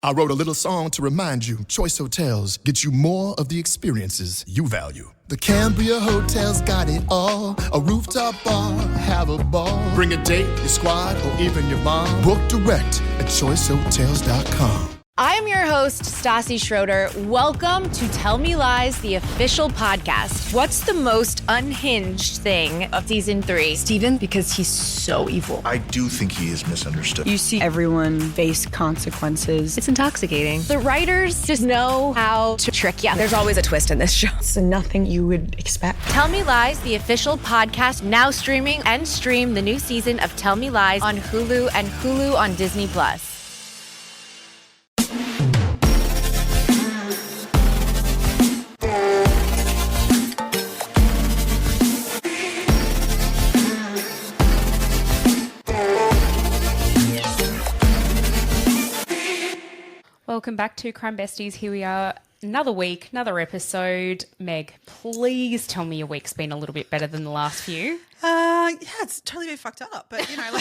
I wrote a little song to remind you, Choice Hotels get you more of the experiences you value. The Cambria Hotel's got it all. A rooftop bar, have a ball. Bring a date, your squad, or even your mom. Book direct at choicehotels.com. I'm your host, Stassi Schroeder. Welcome to Tell Me Lies, the official podcast. What's the most unhinged thing of season 3? Steven, because he's so evil. I do think he is misunderstood. You see everyone face consequences. It's intoxicating. The writers just know how to trick you. There's always a twist in this show. It's nothing you would expect. Tell Me Lies, the official podcast, now streaming, and stream the new season of Tell Me Lies on Hulu and Hulu on Disney+. Welcome back to Crime Besties. Here we are, another week, another episode. Meg, please tell me your week's been a little bit better than the last few. Yeah, it's totally been fucked up, but you know,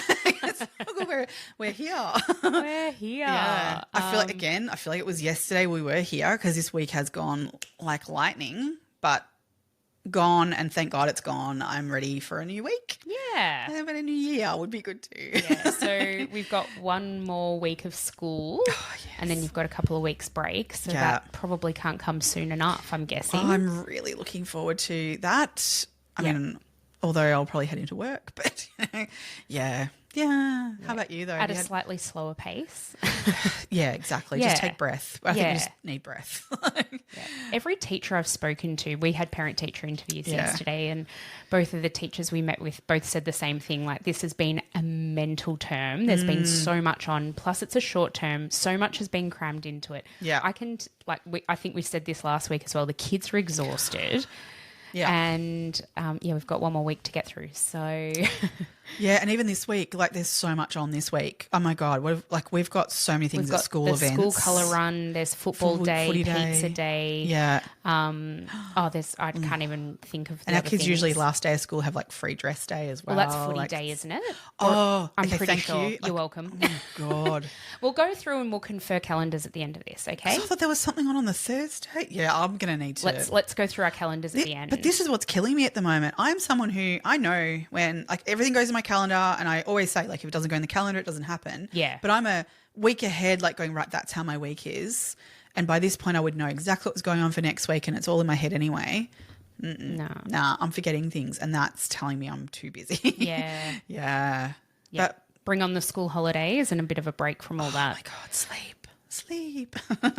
we're here. We're here. Yeah, I feel like it was yesterday we were here because this week has gone like lightning, but gone, and thank God it's gone. I'm ready for a new week. Yeah. But a new year would be good too. Yeah, so we've got one more week of school and then you've got a couple of weeks break, so that probably can't come soon enough, I'm guessing. I'm really looking forward to that. I mean, although I'll probably head into work, but yeah. How about you though? At a slightly slower pace. Yeah, exactly. Just take breath. I think you just need breath. Every teacher I've spoken to, we had parent-teacher interviews yesterday, and both of the teachers we met with both said the same thing. Like, this has been a mental term. There's been so much on. Plus, it's a short term. So much has been crammed into it. Yeah, I think we said this last week as well. The kids are exhausted. Yeah. And, we've got one more week to get through. So, yeah. And even this week, like, there's so much on this week. Oh my God. We've got so many things at school events. School colour run. There's football day, pizza day. Yeah. I can't even think of the And our other kids things. usually last day of school have like free dress day as well. Well, that's footy day, isn't it? I'm pretty thank sure. you. You're welcome. Oh my God. We'll go through and we'll confer calendars at the end of this, okay? I thought there was something on the Thursday. Yeah, I'm going to need to. Let's go through our calendars at the end. But this is what's killing me at the moment. I'm someone who I know when like everything goes in my calendar, and I always say like if it doesn't go in the calendar, it doesn't happen. Yeah. But I'm a week ahead, like going, right, that's how my week is. And by this point I would know exactly what's going on for next week, and it's all in my head anyway. Nah, I'm forgetting things, and that's telling me I'm too busy. Yeah. Yeah. But bring on the school holidays and a bit of a break from all that. Oh my God, sleep.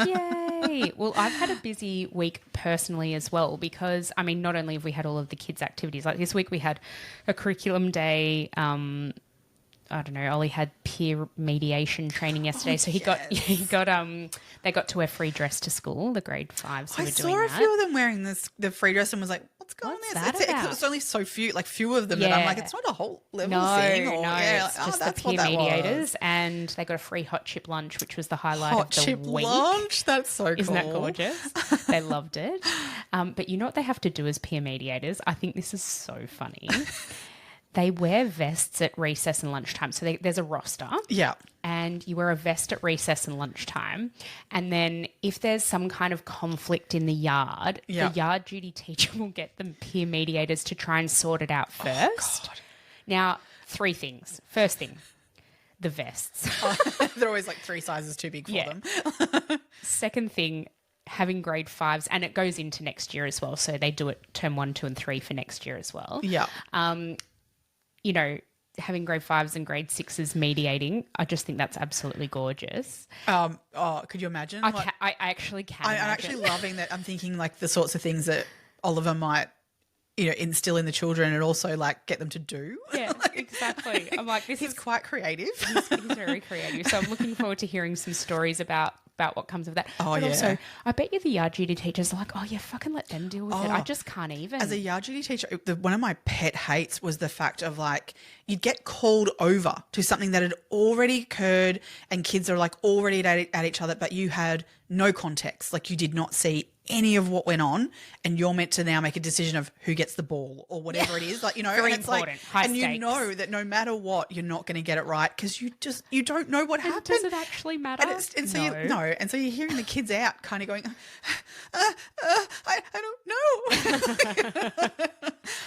Yay. Well, I've had a busy week personally as well because, I mean, not only have we had all of the kids' activities, like this week we had a curriculum day. I don't know, Ollie had peer mediation training yesterday. So they got to wear free dress to school, the grade 5s who were doing that. I saw a few of them wearing the free dress and was like, what's going on there? It's only so few, like few of them that I'm like, it's not a whole level thing. It's just the peer mediators. And they got a free hot chip lunch, which was the highlight of the week. Hot chip lunch? That's so cool. Isn't that gorgeous? They loved it. But you know what they have to do as peer mediators? I think this is so funny. They wear vests at recess and lunchtime. So there's a roster. Yeah. And you wear a vest at recess and lunchtime. And then if there's some kind of conflict in the yard, the yard duty teacher will get the peer mediators to try and sort it out first. Oh, God. Now, 3 things. First thing, the vests. They're always like 3 sizes too big for them. Second thing, having grade 5s, and it goes into next year as well. So they do it term 1, 2 and 3 for next year as well. Yeah. You know, having grade 5s and grade 6s mediating, I just think that's absolutely gorgeous. Could you imagine? I actually can. I'm actually loving that. I'm thinking like the sorts of things that Oliver might, instill in the children and also like get them to do. Yeah, exactly. I'm like, he's quite creative. He's very creative. So I'm looking forward to hearing some stories about what comes of that. But also, I bet you the yard duty teachers are like, fucking let them deal with it. I just can't even. As a yard duty teacher, one of my pet hates was the fact of like you'd get called over to something that had already occurred and kids are like already at each other, but you had no context. Like you did not see any of what went on, and you're meant to now make a decision of who gets the ball or whatever it is. Like, you know, Very and it's important. High and stakes. you know that no matter what, you're not going to get it right because you don't know what happened. Does it actually matter? And so and so you're hearing the kids out kind of going, I don't know.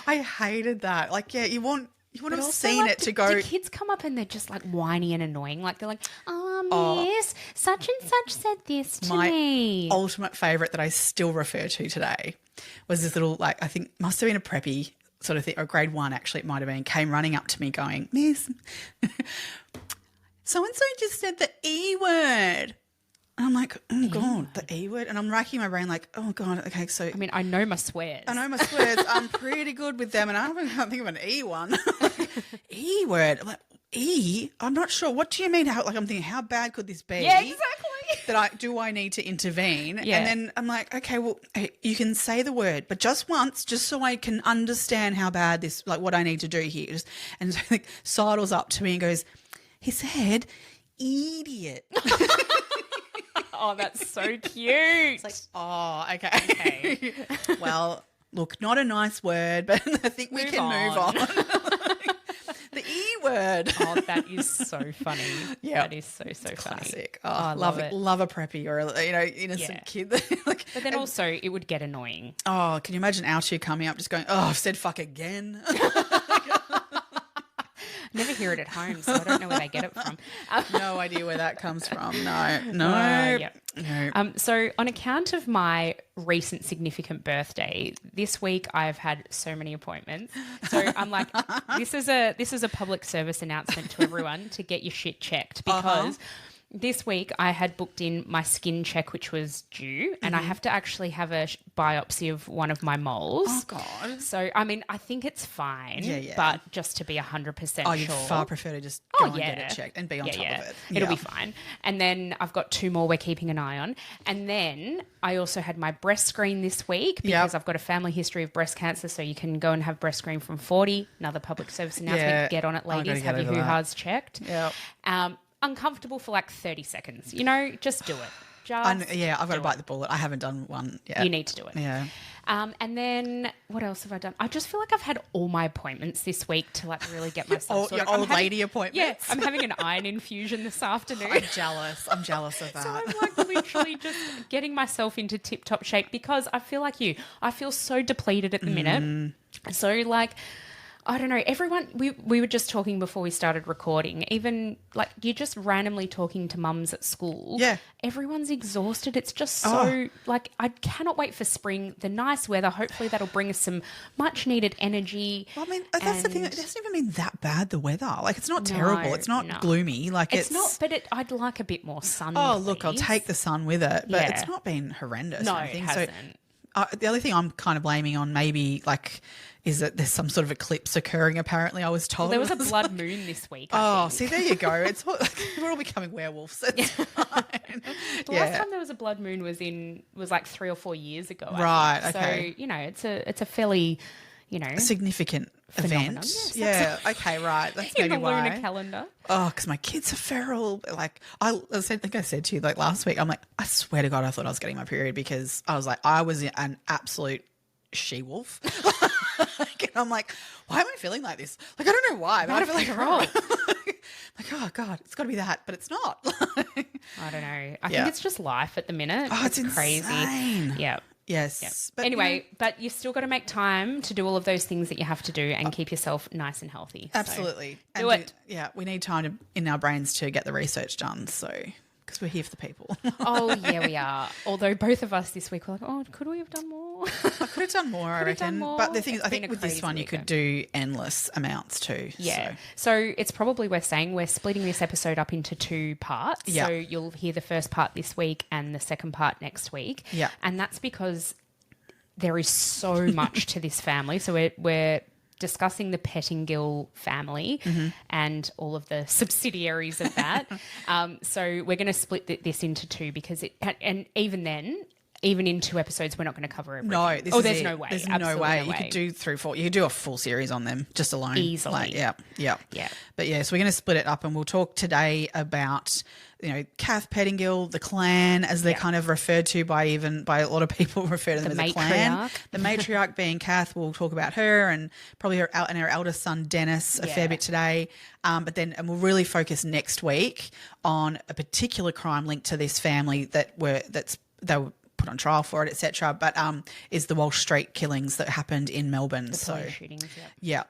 I hated that. Like, yeah, you want to have seen it to go. Do kids come up and they're just like whiny and annoying? Like they're like, miss, such and such said this to me. My ultimate favourite that I still refer to today was this little, like, I think must have been a preppy sort of thing, or grade 1 actually it might have been, came running up to me going, Miss, so-and-so just said the E word. And I'm like, oh, God, the E word? And I'm racking my brain like, oh, God, okay, so. I mean, I know my swears. I'm pretty good with them, and I can't think of an E one. E word. I'm like, E? I'm not sure. What do you mean? I'm thinking, how bad could this be? Yeah, exactly. Do I need to intervene? Yeah. And then I'm like, okay, well, you can say the word, but just once, just so I can understand how bad this, like what I need to do here. And so like, sidles up to me and goes, he said, idiot. Oh, that's so cute. It's like, oh, okay. Well, look, not a nice word, but I think we can move on. The E word. Oh, that is so funny. Yeah. That is so funny. Classic. Oh, Oh, I love it. Love a preppy or a, innocent kid. Like, But then also it would get annoying. oh, can you imagine our two coming up just going, oh, I've said fuck again. Never hear it at home, so I don't know where they get it from. No idea where that comes from. No. Yeah. No. So on account of my recent significant birthday, this week I've had so many appointments. So I'm like, this is a public service announcement to everyone to get your shit checked because this week I had booked in my skin check, which was due, and I have to actually have a biopsy of one of my moles. Oh, God. So, I mean, I think it's fine, but just to be 100% Oh, you'd sure. far prefer to just go and get it checked and be on top of it. It'll be fine. And then I've got 2 more we're keeping an eye on. And then I also had my breast screen this week because I've got a family history of breast cancer, so you can go and have breast screen from 40. Another public service announcement. Yeah. Get on it, ladies. Have your hoo-has checked. Yeah. Uncomfortable for like 30 seconds. You know, just do it. I've got to bite the bullet. I haven't done one yet. You need to do it. Yeah. And then what else have I done? I just feel like I've had all my appointments this week to like really get myself Your old lady appointments. Yeah, I'm having an iron infusion this afternoon. I'm jealous of that. So I'm like literally just getting myself into tip-top shape because I feel like you. I feel so depleted at the minute. So like, I don't know, everyone, we were just talking before we started recording, even like you're just randomly talking to mums at school. Yeah. Everyone's exhausted. It's just so like, I cannot wait for spring, the nice weather. Hopefully that'll bring us some much needed energy. Well, I mean, that's the thing. It doesn't even mean that bad, the weather. Like, it's not terrible. It's not gloomy. Like, it's not, but I'd like a bit more sun. Oh, look, I'll take the sun with it. But it's not been horrendous. No, or anything. it hasn't. So, the other thing I'm kind of blaming on maybe like is that there's some sort of eclipse occurring. Apparently, I was told there was a blood moon this week. See, there you go. It's we're all becoming werewolves. It's fine. The last time there was a blood moon was like 3 or 4 years ago. Right. I think. Okay. So it's a fairly a significant phenomenon. event. Yes, Okay. Right. That's in maybe the why. lunar calendar. Oh, because my kids are feral. Like I think I said to you like last week. I'm like, I swear to God, I thought I was getting my period because I was like, I was an absolute she-wolf. And I'm like, why am I feeling like this? Like, I don't know why, but I feel like wrong. Like, oh God, it's got to be that, but it's not. I don't know. I think it's just life at the minute. Oh, it's crazy. insane. Yeah. Yes. Yep. But anyway, but you've still got to make time to do all of those things that you have to do and keep yourself nice and healthy. Absolutely. So do it. We need time in our brains to get the research done. So, because we're here for the people. Oh, yeah, we are. Although both of us this week were like, oh, could we have done more? I could have done more, I reckon. But the thing is, I think with this one, you could do endless amounts too. Yeah. So it's probably worth saying we're splitting this episode up into 2 parts. Yeah. So you'll hear the first part this week and the second part next week. Yeah. And that's because there is so much to this family. So we're discussing the Pettingill family and all of the subsidiaries of that. So we're going to split this into 2 because and even then, even in 2 episodes, we're not going to cover everything. No, there's no way. There's Absolutely no way. You could do 3 or 4. You could do a full series on them just alone. Easily. Like, yeah. Yeah. But yeah, so we're going to split it up, and we'll talk today about, Kath Pettingill, the clan, as they're kind of referred to by a lot of people refer to them The as a clan. matriarch. The matriarch being Kath. We'll talk about her and probably her eldest son Dennis a fair bit today. And we'll really focus next week on a particular crime linked to this family they were put on trial for it, etc. But is the Walsh Street killings that happened in Melbourne. Police shootings,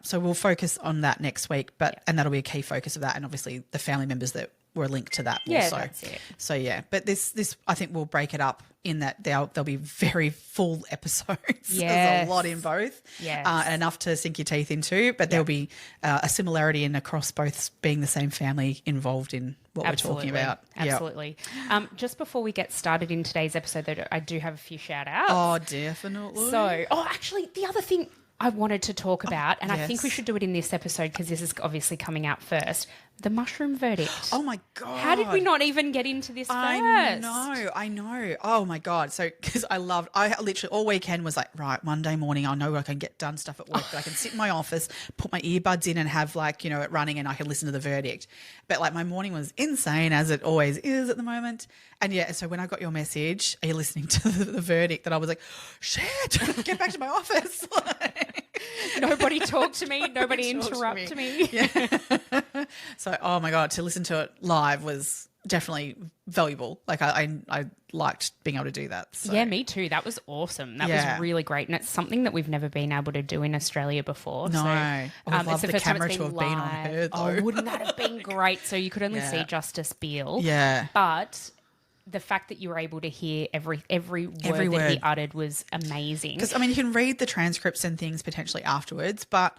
so we'll focus on that next week. And that'll be a key focus of that, and obviously the family members that were linked to that. Yeah, also. that's it. So yeah, but this I think we'll break it up in that there'll be very full episodes. There's a lot in both. Yes. Enough to sink your teeth into. But there'll be a similarity in across both being the same family involved in what we're talking about. Absolutely. Just before we get started in today's episode, though, I do have a few shout outs. Oh, definitely. So, actually, the other thing I wanted to talk about, and I think we should do it in this episode because this is obviously coming out first, the mushroom verdict. Oh, my God. How did we not even get into this first? I know. Oh, my God. So, because I literally all weekend was like, right, Monday morning, I know I can get done stuff at work, but I can sit in my office, put my earbuds in and have it running, and I can listen to the verdict. But my morning was insane, as it always is at the moment. And so when I got your message, are you listening to the verdict, that I was like, shit, get back to my office. Nobody talk to me. Nobody interrupt me. Yeah. So, oh my God, to listen to it live was definitely valuable. Like I liked being able to do that. So. Yeah, me too. That was awesome. That was really great. And it's something that we've never been able to do in Australia before. No. So, I would love the camera to have been on her, though. Oh, wouldn't that have been great? So you could only see Justice Beale. Yeah. But the fact that you were able to hear every word that he uttered was amazing. Because, you can read the transcripts and things potentially afterwards, but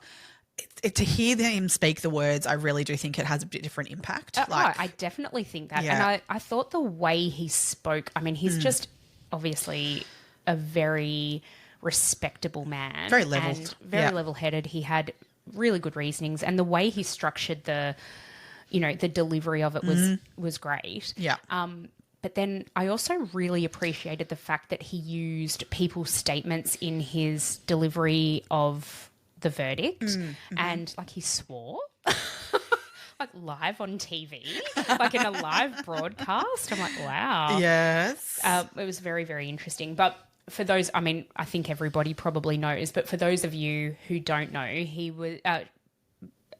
to hear him speak the words, I really do think it has a bit different impact. I definitely think that. Yeah. And I thought the way he spoke, he's just obviously a very respectable man. Very leveled. And very level-headed. He had really good reasonings. And the way he structured the delivery of it was great. Yeah. But then I also really appreciated the fact that he used people's statements in his delivery of the verdict, and he swore live on TV, in a live broadcast. I'm like, wow. Yes. It was very, very interesting. But for those, I think everybody probably knows, but for those of you who don't know,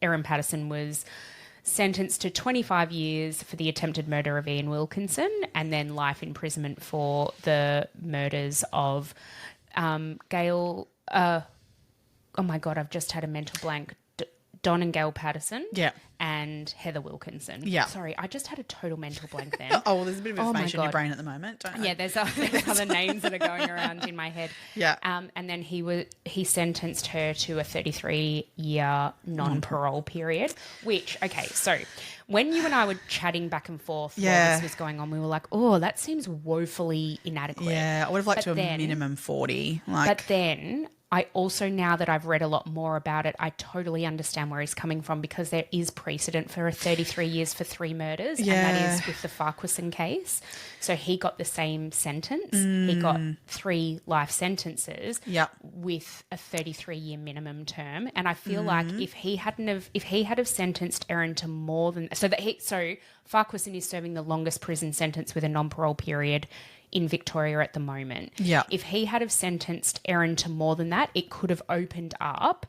Erin Patterson was sentenced to 25 years for the attempted murder of Ian Wilkinson, and then life imprisonment for the murders of Gail. Oh my God, I've just had a mental blank. Don and Gail Patterson. Yeah. And Heather Wilkinson. Yeah. Sorry, I just had a total mental blank there. There's a bit of information in your brain at the moment, don't you? Yeah, there's other names that are going around in my head. Yeah. And then he sentenced her to a 33-year non-parole period, which, okay, so when you and I were chatting back and forth while this was going on, we were like, oh, that seems woefully inadequate. Yeah, I would have liked to a minimum 40. But then I also, now that I've read a lot more about it, I totally understand where he's coming from, because there is precedent for a 33 years for 3 murders, and that is with the Farquharson case. So he got the same sentence. He got 3 life sentences with a 33-year minimum term. And I feel like if he had have sentenced Erin to more than so Farquharson is serving the longest prison sentence with a non-parole period in Victoria at the moment. Yeah. If he had have sentenced Erin to more than that, it could have opened up,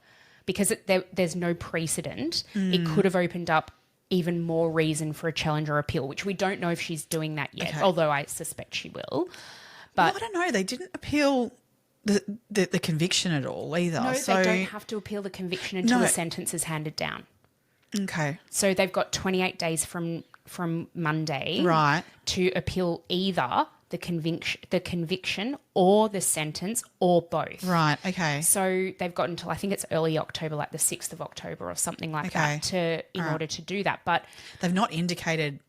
because there's no precedent, it could have opened up even more reason for a challenge or appeal, which we don't know if she's doing that yet, although I suspect she will. But I don't know. They didn't appeal the conviction at all either. No, they don't have to appeal the conviction until the sentence is handed down. Okay. So they've got 28 days from Monday to appeal either the conviction or the sentence, or both. Right, okay. So they've got until, I think it's early October, like the 6th of October or something like that, in order to do that. But they've not indicated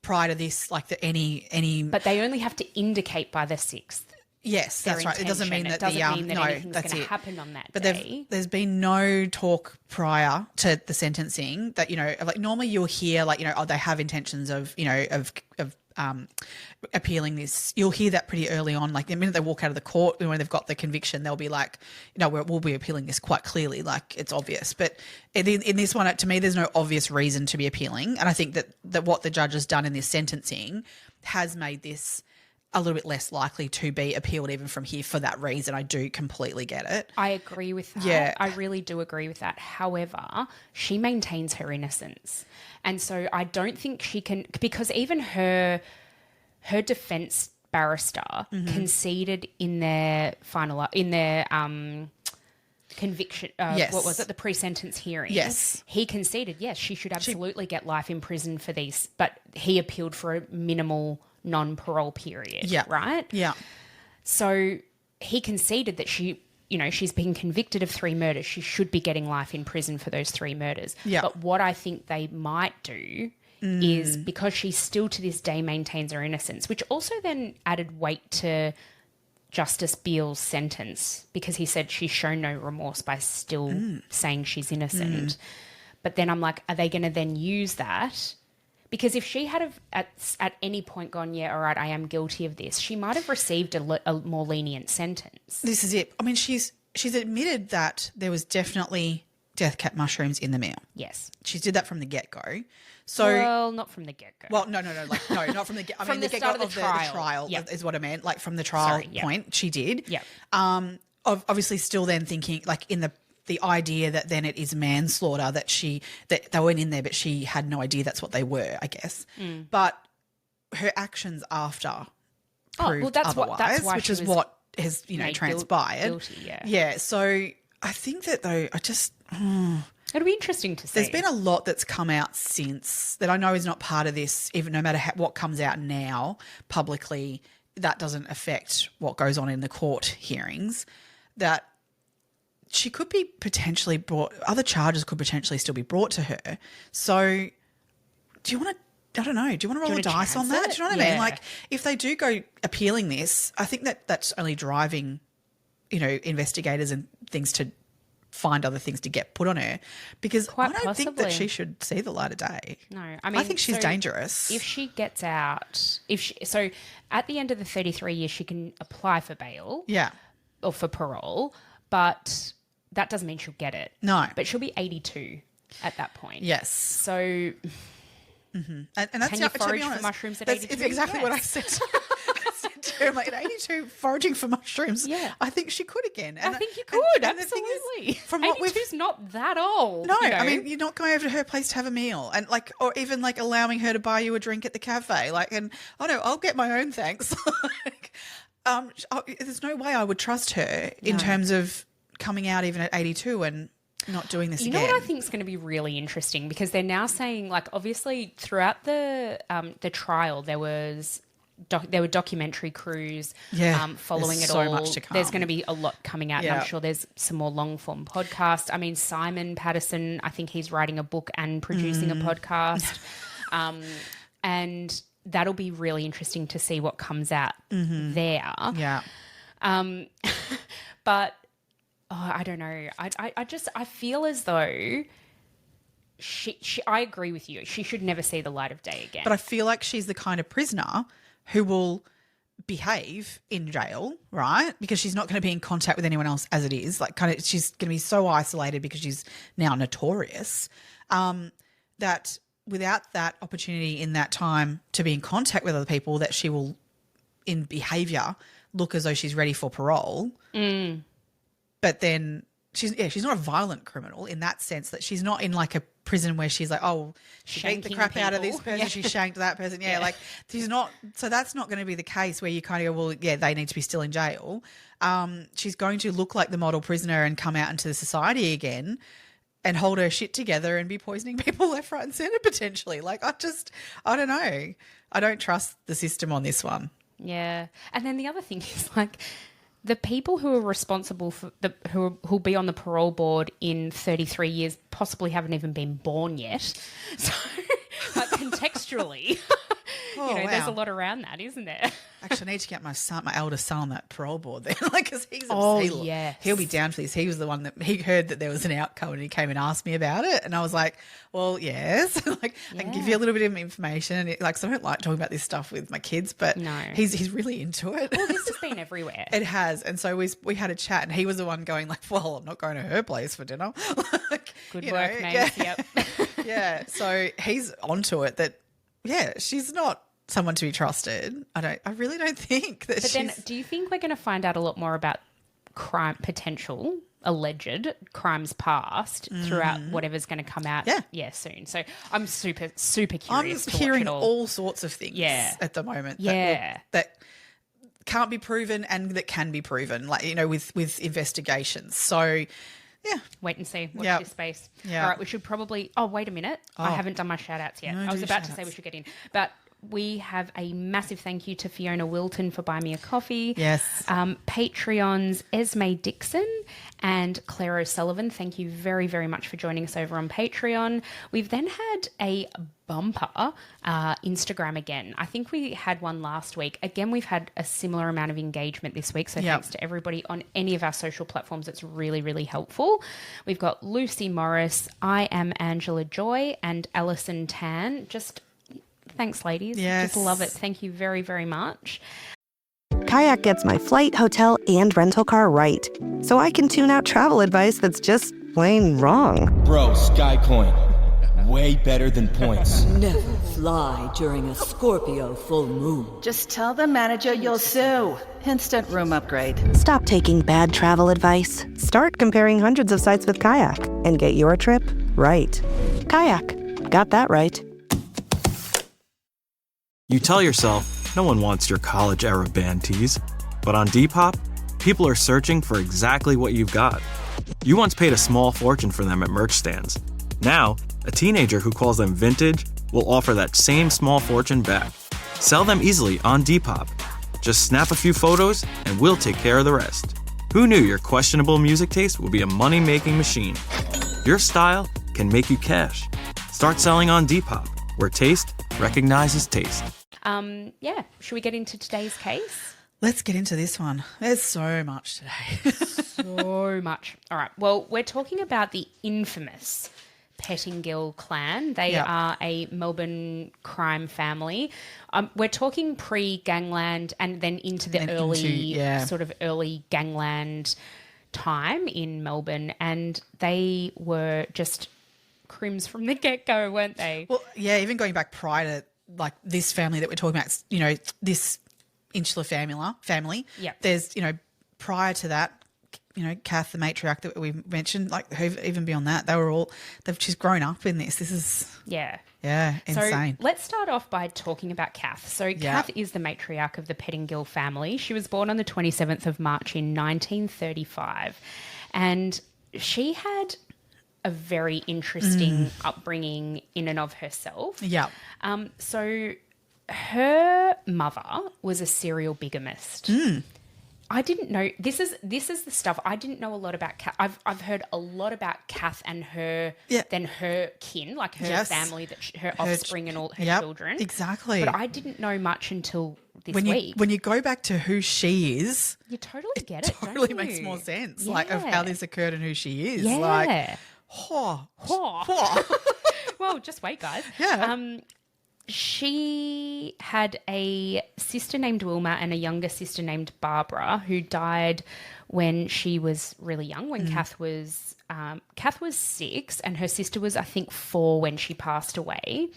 prior to this, any... But they only have to indicate by the 6th. Yes, that's right. It doesn't mean that anything's going to happen on that day. There's been no talk prior to the sentencing that, normally you'll hear they have intentions of appealing this. You'll hear that pretty early on. Like the minute they walk out of the court, when they've got the conviction, they'll be like, we'll be appealing this quite clearly. Like it's obvious. But in this one, to me, there's no obvious reason to be appealing. And I think that what the judge has done in this sentencing has made this a little bit less likely to be appealed even from here for that reason. I do completely get it. I agree with that. Yeah. I really do agree with that. However, she maintains her innocence. And so I don't think she can, because even her defense barrister conceded in their conviction, Yes. what was it, the pre-sentence hearing? Yes. He conceded, yes, she should absolutely get life in prison for these, but he appealed for a minimal non-parole period, Yeah. right? Yeah. So he conceded that she's been convicted of 3 murders. She should be getting life in prison for those 3 murders. Yeah. But what I think they might do is, because she still to this day maintains her innocence, which also then added weight to Justice Beale's sentence, because he said she's shown no remorse by still saying she's innocent. But then I'm like, are they going to then use that? Because if she had at any point gone, yeah, all right, I am guilty of this, she might have received a more lenient sentence. This is it. I mean, she's admitted that there was definitely death cap mushrooms in the meal. Yes. She did that from the get-go. So, well, not from the get-go. well, no, not from the get. I From mean, the the start get-go of the the trial. trial Yep. is what I meant. Like from the trial point, she did. Yep. Obviously, still then thinking like in the idea that then it is manslaughter, that they went in there, but she had no idea that's what they were, I guess. But her actions after proved that's otherwise, why which she is was what has made transpired. guilty, yeah. Yeah. So I think that though, It'll be interesting to see. there's been a lot that's come out since that I know is not part of this, even no matter what comes out now publicly, that doesn't affect what goes on in the court hearings, that she could be potentially brought, other charges could potentially still be brought to her. So do you want to, I don't know, do you want to roll the dice on that? chance Do you know it? what I mean? Yeah. Like if they do go appealing this, I think that's only driving, investigators and things to find other things to get put on her, because Quite I don't think that possibly. she should see the light of day. No, I mean, I think she's so dangerous. If she gets out, so at the end of the 33 years, she can apply for bail. Yeah. Or for parole, but that doesn't mean she'll get it. No. But she'll be 82 at that point. Yes. So And that's can you to be forage for honest, mushrooms at that's 82? exactly what I Yes. said. I said to her, I'm like, at 82, foraging for mushrooms. Yeah. I think she could again. I think you could, and the thing is, absolutely. from what we've 82's not that old. No, you know? I mean, you're not going over to her place to have a meal, and or even allowing her to buy you a drink at the cafe. And oh no, I'll get my own, thanks. There's no way I would trust her in terms of coming out even at 82 and not doing this again. You know what I think is going to be really interesting, because they're now saying, obviously throughout the trial there were documentary crews following there's it so all. much to come. There's going to be a lot coming out, and Yeah. I'm sure there's some more long form podcasts. I mean, Simon Patterson, I think he's writing a book and producing a podcast, and that'll be really interesting to see what comes out there. Yeah. But I don't know. I feel as though she I agree with you. She should never see the light of day again. But I feel like she's the kind of prisoner who will behave in jail, right? Because she's not going to be in contact with anyone else as it is. She's going to be so isolated because she's now notorious, that without that opportunity in that time to be in contact with other people, that she will, in behaviour, look as though she's ready for parole. But then she's not a violent criminal in that sense, that she's not in a prison where she's like, oh, she beat the Shanking crap out of this people. person, she shanked that person. Yeah, she's not. So that's not going to be the case where you kind of go, well, yeah, they need to be still in jail. She's going to look like the model prisoner and come out into the society again and hold her shit together and be poisoning people left, right and centre potentially. I don't know. I don't trust the system on this one. yeah. And then the other thing is the people who are responsible for who'll be on the parole board in 33 years possibly haven't even been born yet. So, contextually, there's a lot around that, isn't there? Actually, I need to get my eldest son on that parole board then, because yes. he'll be down for this. He was the one that he heard that there was an outcome and he came and asked me about it, and I was like, well, yes, I can give you a little bit of information. And so I don't like talking about this stuff with my kids, but he's really into it. Well, this has been everywhere. It has, and so we had a chat, and he was the one going like, well, I'm not going to her place for dinner. Good work, mate. Yep. Yeah, so he's onto it that, she's not someone to be trusted. I really don't think that she's... But then do you think we're going to find out a lot more about alleged crimes past throughout whatever's going to come out soon? So I'm super, super curious to hearing watch it all sorts of things at the moment that can't be proven and that can be proven, with investigations. So... yeah. Wait and see. Watch this space. Yeah. All right, we should probably... Oh, wait a minute. I haven't done my shout-outs yet. I was about to say we should get in. But we have a massive thank you to Fiona Wilton for buying me a coffee. Yes. Patreons Esme Dixon and Claire O'Sullivan. Thank you very, very much for joining us over on Patreon. We've then had a bumper Instagram again. I think we had one last week. Again, we've had a similar amount of engagement this week. So thanks to everybody on any of our social platforms. It's really, really helpful. We've got Lucy Morris, I am Angela Joy, and Alison Tan. Just thanks, ladies. Yes. Just love it. Thank you very, very much. Kayak gets my flight, hotel, and rental car right. So I can tune out travel advice that's just plain wrong. Bro, Skycoin. Way better than points. Never fly during a Scorpio full moon. Just tell the manager you'll sue. Instant room upgrade. Stop taking bad travel advice. Start comparing hundreds of sites with Kayak and get your trip right. Kayak. Got that right. You tell yourself no one wants your college-era band tees. But on Depop, people are searching for exactly what you've got. You once paid a small fortune for them at merch stands. Now, a teenager who calls them vintage will offer that same small fortune back. Sell them easily on Depop. Just snap a few photos and we'll take care of the rest. Who knew your questionable music taste would be a money-making machine? Your style can make you cash. Start selling on Depop, where taste recognizes taste. Should we get into today's case? Let's get into this one. There's so much today. So much. All right. Well, we're talking about the infamous Pettingill clan. They are a Melbourne crime family. We're talking pre-gangland and then into the early gangland time in Melbourne, and they were just crims from the get-go, weren't they? Well, yeah, even going back prior to this family that we're talking about, this insular family. Yeah. There's, prior to that, Kath, the matriarch that we mentioned, even beyond that, she's grown up in this. This is insane. So let's start off by talking about Kath. So Kath is the matriarch of the Pettingill family. She was born on the 27th of March in 1935, and she had a very interesting upbringing in and of herself. Yeah. So her mother was a serial bigamist. I didn't know this is the stuff I didn't know a lot about. I've heard a lot about Kath and her, then her kin, like her family, her offspring and all her children. Exactly. But I didn't know much until this week. When you go back to who she is, you totally get it. Totally don't makes you? more sense, of how this occurred and who she is. Yeah. Well, just wait, guys. Yeah. She had a sister named Wilma and a younger sister named Barbara who died when she was really young, when Kath was 6 and her sister was, I think, 4 when she passed away.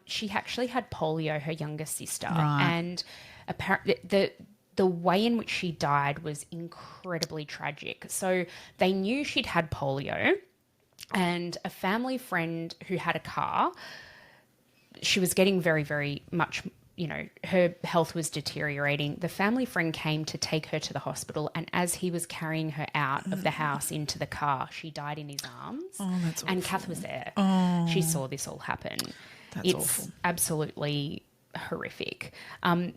She actually had polio, her younger sister. Right. And apparently the way in which she died was incredibly tragic. So they knew she'd had polio, and a family friend who had a car, she was getting very, very much, her health was deteriorating. The family friend came to take her to the hospital, and as he was carrying her out of the house into the car, she died in his arms. Oh, that's awful. And Kath was there. Oh. She saw this all happen. It's awful. Absolutely horrific.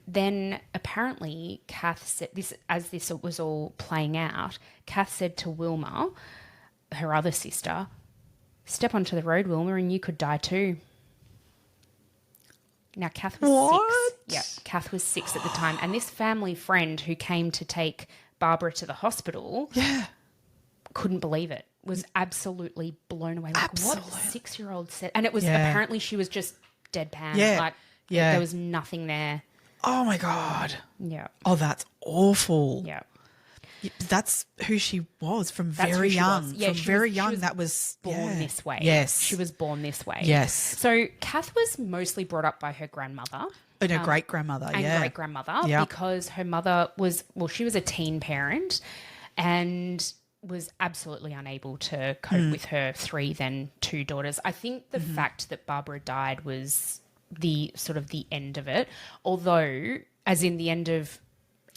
Then apparently Kath said, as this was all playing out, Kath said to Wilma, her other sister, "Step onto the road, Wilma, and you could die too." Now, Kath was 6. Yeah, Kath was 6 at the time. And this family friend who came to take Barbara to the hospital couldn't believe it, was absolutely blown away. Like, what a 6-year-old said. And it was apparently she was just deadpan. Like, there was nothing there. Oh, my God. Yeah. Oh, that's awful. Yeah. That's who she was from very young. Yeah, from very young, that was born this way. Yes. She was born this way. Yes. So Kath was mostly brought up by her grandmother. And her great-grandmother, and great-grandmother, because her mother was, she was a teen parent and was absolutely unable to cope with her 3, then 2 daughters. I think the fact that Barbara died was the sort of the end of it, although as in the end of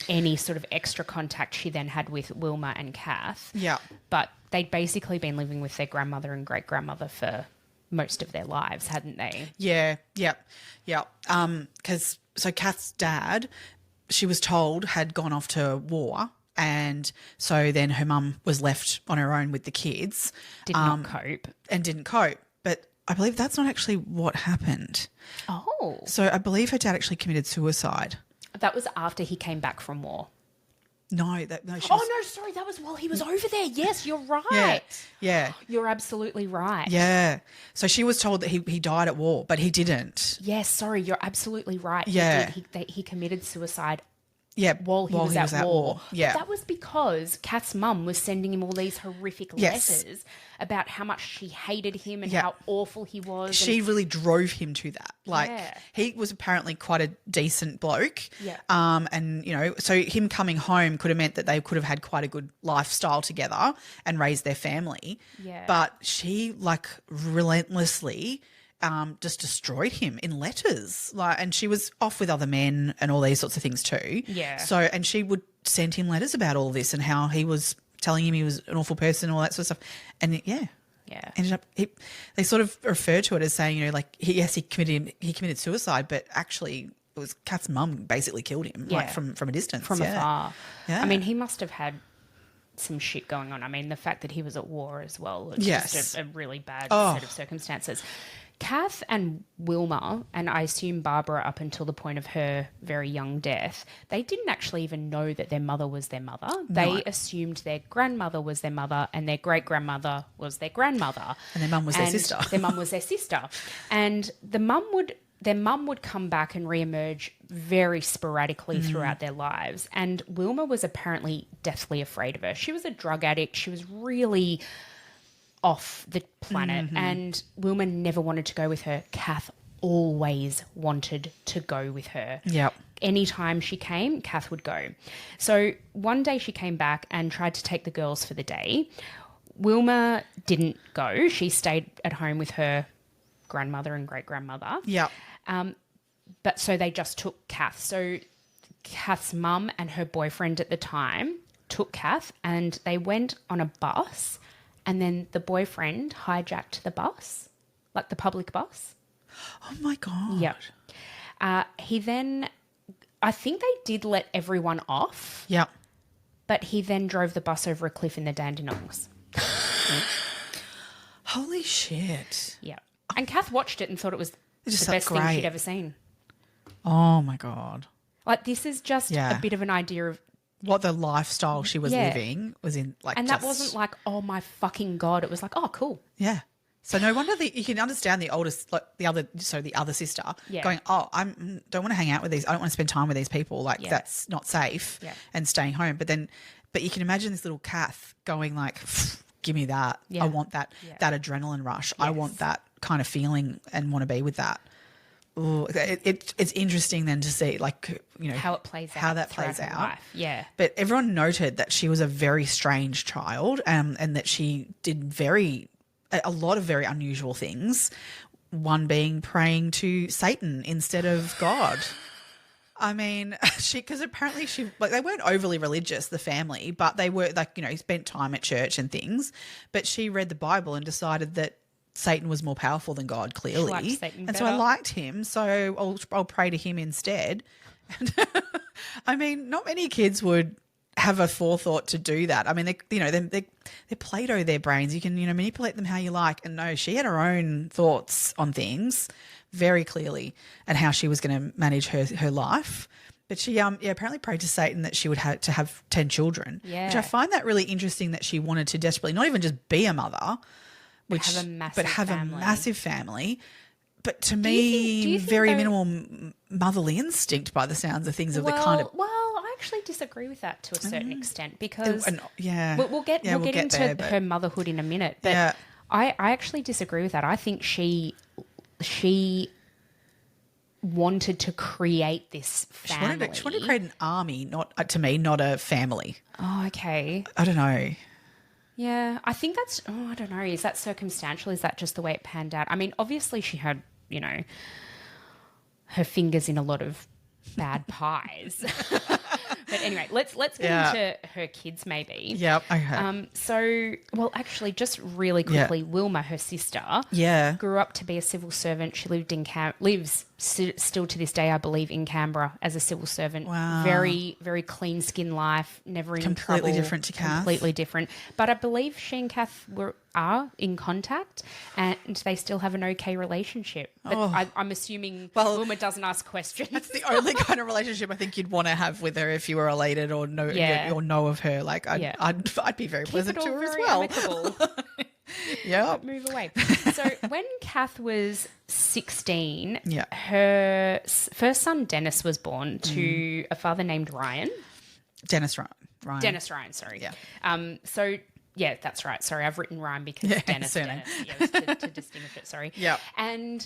any sort of extra contact she then had with Wilma and Kath. Yeah. But they'd basically been living with their grandmother and great-grandmother for most of their lives, hadn't they? Yeah. Because so Kath's dad, she was told, had gone off to war, and so then her mum was left on her own with the kids. Did not cope. And didn't cope. But I believe that's not actually what happened. Oh. So I believe her dad actually committed suicide. That was after he came back from war. No, no, sorry, that was while he was over there. Yes, you're right. Yeah. You're absolutely right. Yeah. So she was told that he died at war, but he didn't. Yes, sorry, you're absolutely right. Yeah. He committed suicide. Yeah, while he was at war. Yeah. But that was because Kath's mum was sending him all these horrific letters about how much she hated him and how awful he was. She really drove him to that. Like, he was apparently quite a decent bloke. Yeah. And, you know, so him coming home could have meant that they could have had quite a good lifestyle together and raised their family. Yeah. But she, like, relentlessly just destroyed him in letters. And she was off with other men and all these sorts of things too. Yeah. So, and she would send him letters about all this and how he was telling him he was an awful person and all that sort of stuff. And ended up, they sort of refer to it as saying, you know, like, he committed suicide, but actually it was Kath's mum basically killed him, like from a distance. From afar. Yeah. I mean, he must have had some shit going on. I mean, the fact that he was at war as well was just a really bad set of circumstances. Kath and Wilma, and I assume Barbara up until the point of her very young death, they didn't actually even know that their mother was their mother. They assumed their grandmother was their mother and their great-grandmother was their grandmother. And their mum was their sister. Their mum was their sister. And their mum would come back and reemerge very sporadically throughout their lives. And Wilma was apparently deathly afraid of her. She was a drug addict. She was really off the planet, and Wilma never wanted to go with her. Kath always wanted to go with her. Yep. Anytime she came, Kath would go. So one day she came back and tried to take the girls for the day. Wilma didn't go. She stayed at home with her grandmother and great-grandmother. Yep. But so they just took Kath. So Kath's mum and her boyfriend at the time took Kath and they went on a bus. And then the boyfriend hijacked the bus, like the public bus. Oh, my God. Yeah. He then, I think they did let everyone off. Yeah. But he then drove the bus over a cliff in the Dandenongs. Holy shit. Yeah. And Kath watched it and thought it was the best thing she'd ever seen. Oh, my God. Like, this is just a bit of an idea of what the lifestyle she was living was in, like, and that wasn't like, oh my fucking God. It was like, oh, cool. Yeah. So no wonder you can understand the oldest, like the other sister going, oh, don't want to hang out with these. I don't want to spend time with these people. Like, that's not safe, and staying home. But you can imagine this little Kath going like, give me that. I want that adrenaline rush. I want that kind of feeling and want to be with that. Ooh, it's interesting then to see, like, you know, how it plays out, how that plays out. Life. Yeah. But everyone noted that she was a very strange child, and that she did a lot of very unusual things. One being praying to Satan instead of God. I mean, because apparently they weren't overly religious, the family, but they were, like, you know, spent time at church and things. But she read the Bible and decided that Satan was more powerful than God, clearly. So I liked him, so I'll pray to him instead. And I mean, not many kids would have a forethought to do that. I mean, they're Play-Doh their brains. You can, you know, manipulate them how you like. And no, she had her own thoughts on things. very clearly and how she was going to manage her life. But she apparently prayed to Satan that she would have to have 10 children, which I find that really interesting, that she wanted to desperately not even just be a mother, but have a massive family. But to me, very minimal motherly instinct by the sounds of things of the kind of... Well, I actually disagree with that to a certain extent because we'll get into her motherhood in a minute. But I actually disagree with that. I think she wanted to create this family. She wanted to create an army, not a family. Oh, okay. I don't know. Yeah, I think that's... Oh, I don't know. Is that circumstantial? Is that just the way it panned out? I mean, obviously she had, her fingers in a lot of bad pies. But anyway, let's get into her kids maybe. Yep, okay. Actually, just really quickly, Wilma, her sister, grew up to be a civil servant. She lives still to this day, I believe, in Canberra as a civil servant. Wow. Very, very clean skin life, never in trouble. Completely different to Kath. Completely different. But I believe she and Kath are in contact and they still have an okay relationship. But I'm assuming Wilma doesn't ask questions. That's the only kind of relationship I think you'd want to have with her if you were related or know of her. Like I'd be very pleasant to her as well. Yeah. Move away. So when Kath was 16, her first son Dennis was born to a father named Ryan. Dennis Ryan, sorry. Yeah. Yeah, that's right. Sorry, I've written Ryan because Dennis. Yeah, to distinguish it, sorry. Yeah. And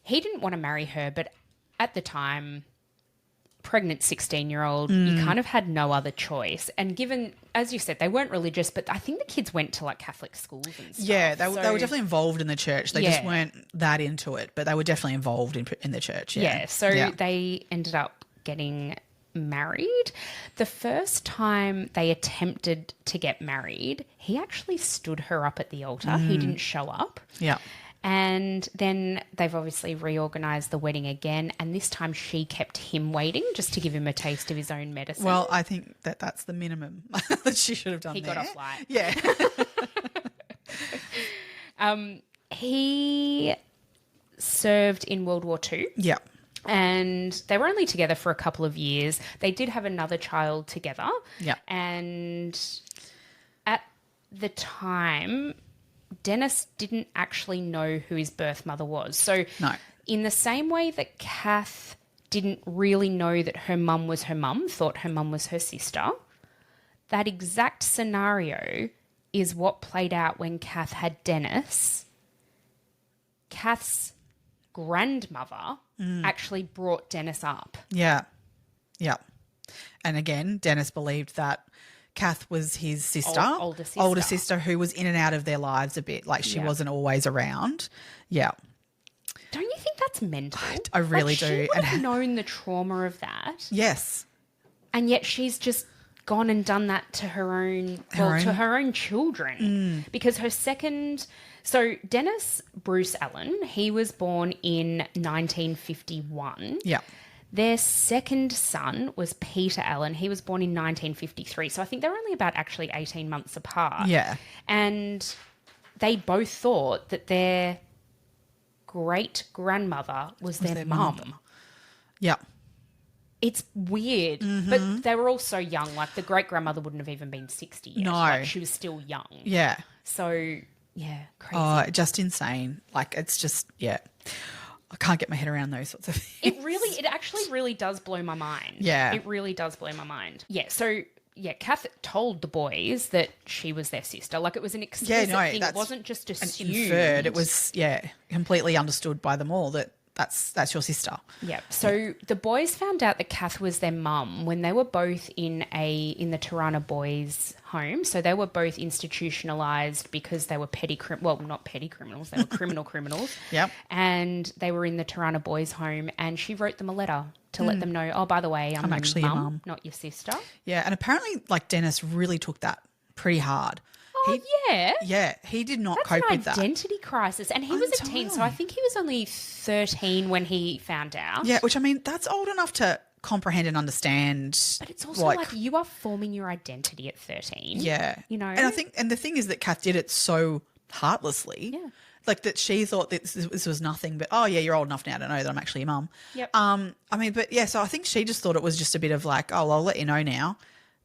he didn't want to marry her, but at the time, pregnant 16-year-old, you kind of had no other choice. And given, as you said, they weren't religious, but I think the kids went to like Catholic schools and stuff. Yeah, they were definitely involved in the church. They just weren't that into it, but they were definitely involved in the church. Yeah, they ended up getting married. The first time they attempted to get married, he actually stood her up at the altar. He didn't show up. Yeah. And then they've obviously reorganised the wedding again, and this time she kept him waiting just to give him a taste of his own medicine. Well, I think that's the minimum that she should have done. He got off light. Yeah. He served in World War II. Yeah. And they were only together for a couple of years. They did have another child together. Yeah. And at the time, Dennis didn't actually know who his birth mother was. So in the same way that Kath didn't really know that her mum was her mum, thought her mum was her sister, that exact scenario is what played out when Kath had Dennis. Kath's grandmother actually brought Dennis up. Yeah. Yeah. And again, Dennis believed that Kath was his sister, older sister who was in and out of their lives a bit, like she wasn't always around. Yeah. Don't you think that's mental? I really do. She would have known the trauma of that. Yes. And yet she's just gone and done that to her own children. Because her second... So Dennis Bruce Allen, he was born in 1951. Yeah. Their second son was Peter Allen. He was born in 1953. So I think they're only about actually 18 months apart. Yeah. And they both thought that their great-grandmother was their mum. Yeah. It's weird. But they were all so young. Like the great-grandmother wouldn't have even been 60 yet. No. Like, she was still young. Yeah. So... yeah, crazy. Oh, just insane. Like, it's just, I can't get my head around those sorts of things. It actually really does blow my mind. Yeah. It really does blow my mind. Yeah, so, Kath told the boys that she was their sister. Like, it was an explicit thing. It wasn't just assumed. Inferred. It was, completely understood by them all that that's your sister. Yeah. So the boys found out that Kath was their mum when they were both in the Tirana boys' home. So they were both institutionalised because they were not petty criminals. They were criminals. Yep. And they were in the Tirana boys' home, and she wrote them a letter to let them know, oh, by the way, I'm actually your mum, not your sister. Yeah. And apparently, like, Dennis really took that pretty hard. Oh, Yeah, he did not cope with that. That's an identity crisis. And he was a teen, so I think he was only 13 when he found out. Yeah, which, I mean, that's old enough to comprehend and understand. But it's also like you are forming your identity at 13. Yeah. You know? And the thing is that Kath did it so heartlessly Like that she thought that this was nothing, but oh yeah, you're old enough now to know that I'm actually your mum. Yep. I mean, but yeah, so I think she just thought it was just a bit of like, oh, I'll let you know now,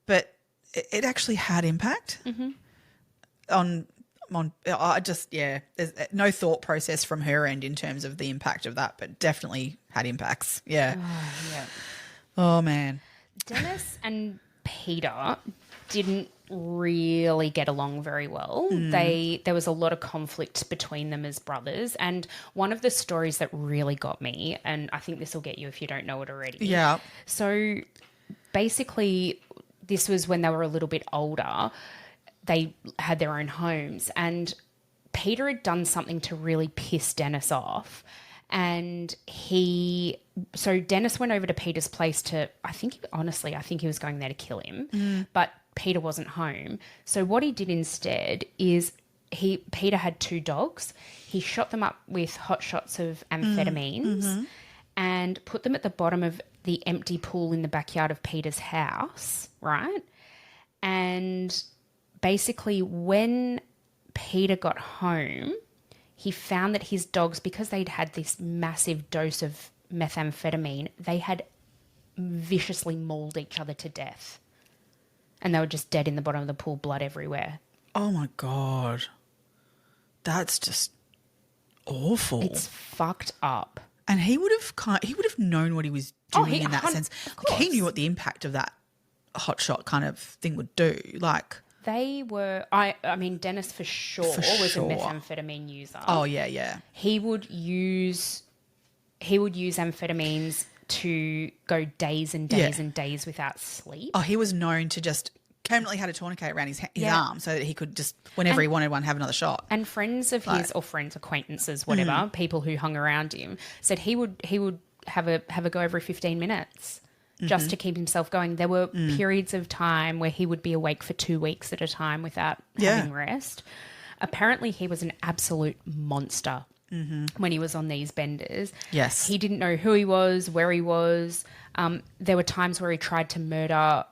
but it actually had impact on. I just there's no thought process from her end in terms of the impact of that, but definitely had impacts. Yeah. Oh, yeah. Oh man. Dennis and Peter didn't really get along very well. There was a lot of conflict between them as brothers, and one of the stories that really got me, and I think this will get you if you don't know it already. Yeah. So basically, this was when they were a little bit older. They had their own homes, and Peter had done something to really piss Dennis off. And so Dennis went over to Peter's place to, I think he was going there to kill him, but Peter wasn't home. So what he did instead is Peter had 2 dogs. He shot them up with hot shots of amphetamines and put them at the bottom of the empty pool in the backyard of Peter's house, right? And basically when Peter got home, he found that his dogs, because they'd had this massive dose of methamphetamine, they had viciously mauled each other to death. And they were just dead in the bottom of the pool, blood everywhere. Oh my God. That's just awful. It's fucked up. And he would have known what he was doing in that sense. Like, he knew what the impact of that hotshot kind of thing would do. Like, they were, I mean, Dennis for sure was a methamphetamine user. Oh yeah. He would use amphetamines to go days and days and days without sleep. Oh, he was known to just permanently had a tourniquet around his arm so that he could just, whenever he wanted one, have another shot. And friends of his, or friends, acquaintances, whatever, people who hung around him, said he would have a go every 15 minutes just to keep himself going. There were periods of time where he would be awake for 2 weeks at a time without having rest. Apparently he was an absolute monster when he was on these benders. Yes. He didn't know who he was, where he was. There were times where he tried to murder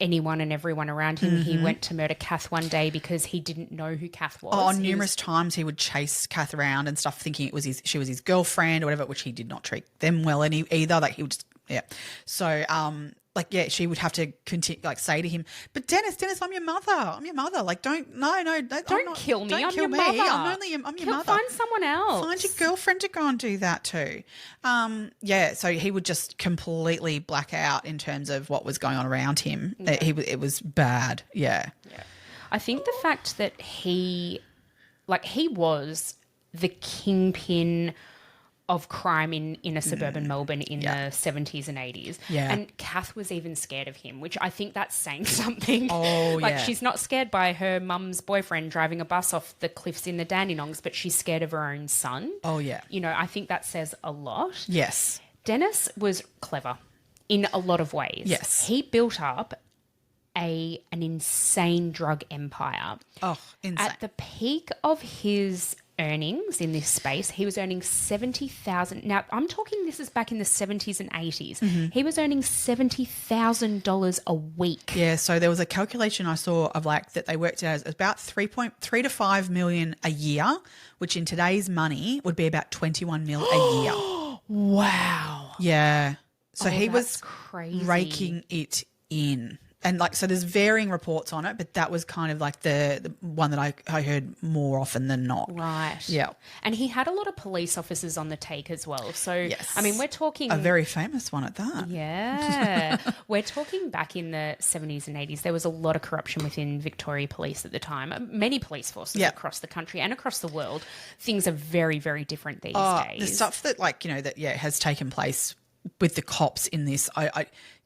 anyone and everyone around him. He went to murder Kath one day because he didn't know who Kath was. Oh, numerous times he would chase Kath around and stuff thinking she was his girlfriend or whatever, which he did not treat them well either. Like he would just, So, she would have to continue, say to him, but Dennis, I'm your mother. Like, don't kill me. Don't I'm kill your me. mother. I'm your mother. Find someone else. Find your girlfriend to go and do that too. So he would just completely black out in terms of what was going on around him. Yeah. It was bad. Yeah. I think the fact that he was the kingpin of crime in a suburban Melbourne in the 70s and 80s. Yeah. And Kath was even scared of him, which I think that's saying something. Oh, She's not scared by her mum's boyfriend driving a bus off the cliffs in the Dandenongs, but she's scared of her own son. Oh, yeah. I think that says a lot. Yes. Dennis was clever in a lot of ways. Yes. He built up an insane drug empire. Oh, insane. At the peak of his earnings in this space, he was earning $70,000. Now, I'm talking this is back in the 70s and 80s. He was earning $70,000 a week. Yeah, so there was a calculation I saw of that they worked out as about 3 to 5 million a year, which in today's money would be about 21 mil a year. Wow. Yeah. So he was crazy. Raking it in. And so there's varying reports on it, but that was kind of the one that I heard more often than not. Right. Yeah. And he had a lot of police officers on the take as well. So, yes. I mean, we're talking... A very famous one at that. Yeah. We're talking back in the 70s and 80s. There was a lot of corruption within Victoria Police at the time. Many police forces across the country and across the world. Things are very, very different these days. The stuff that has taken place with the cops in this,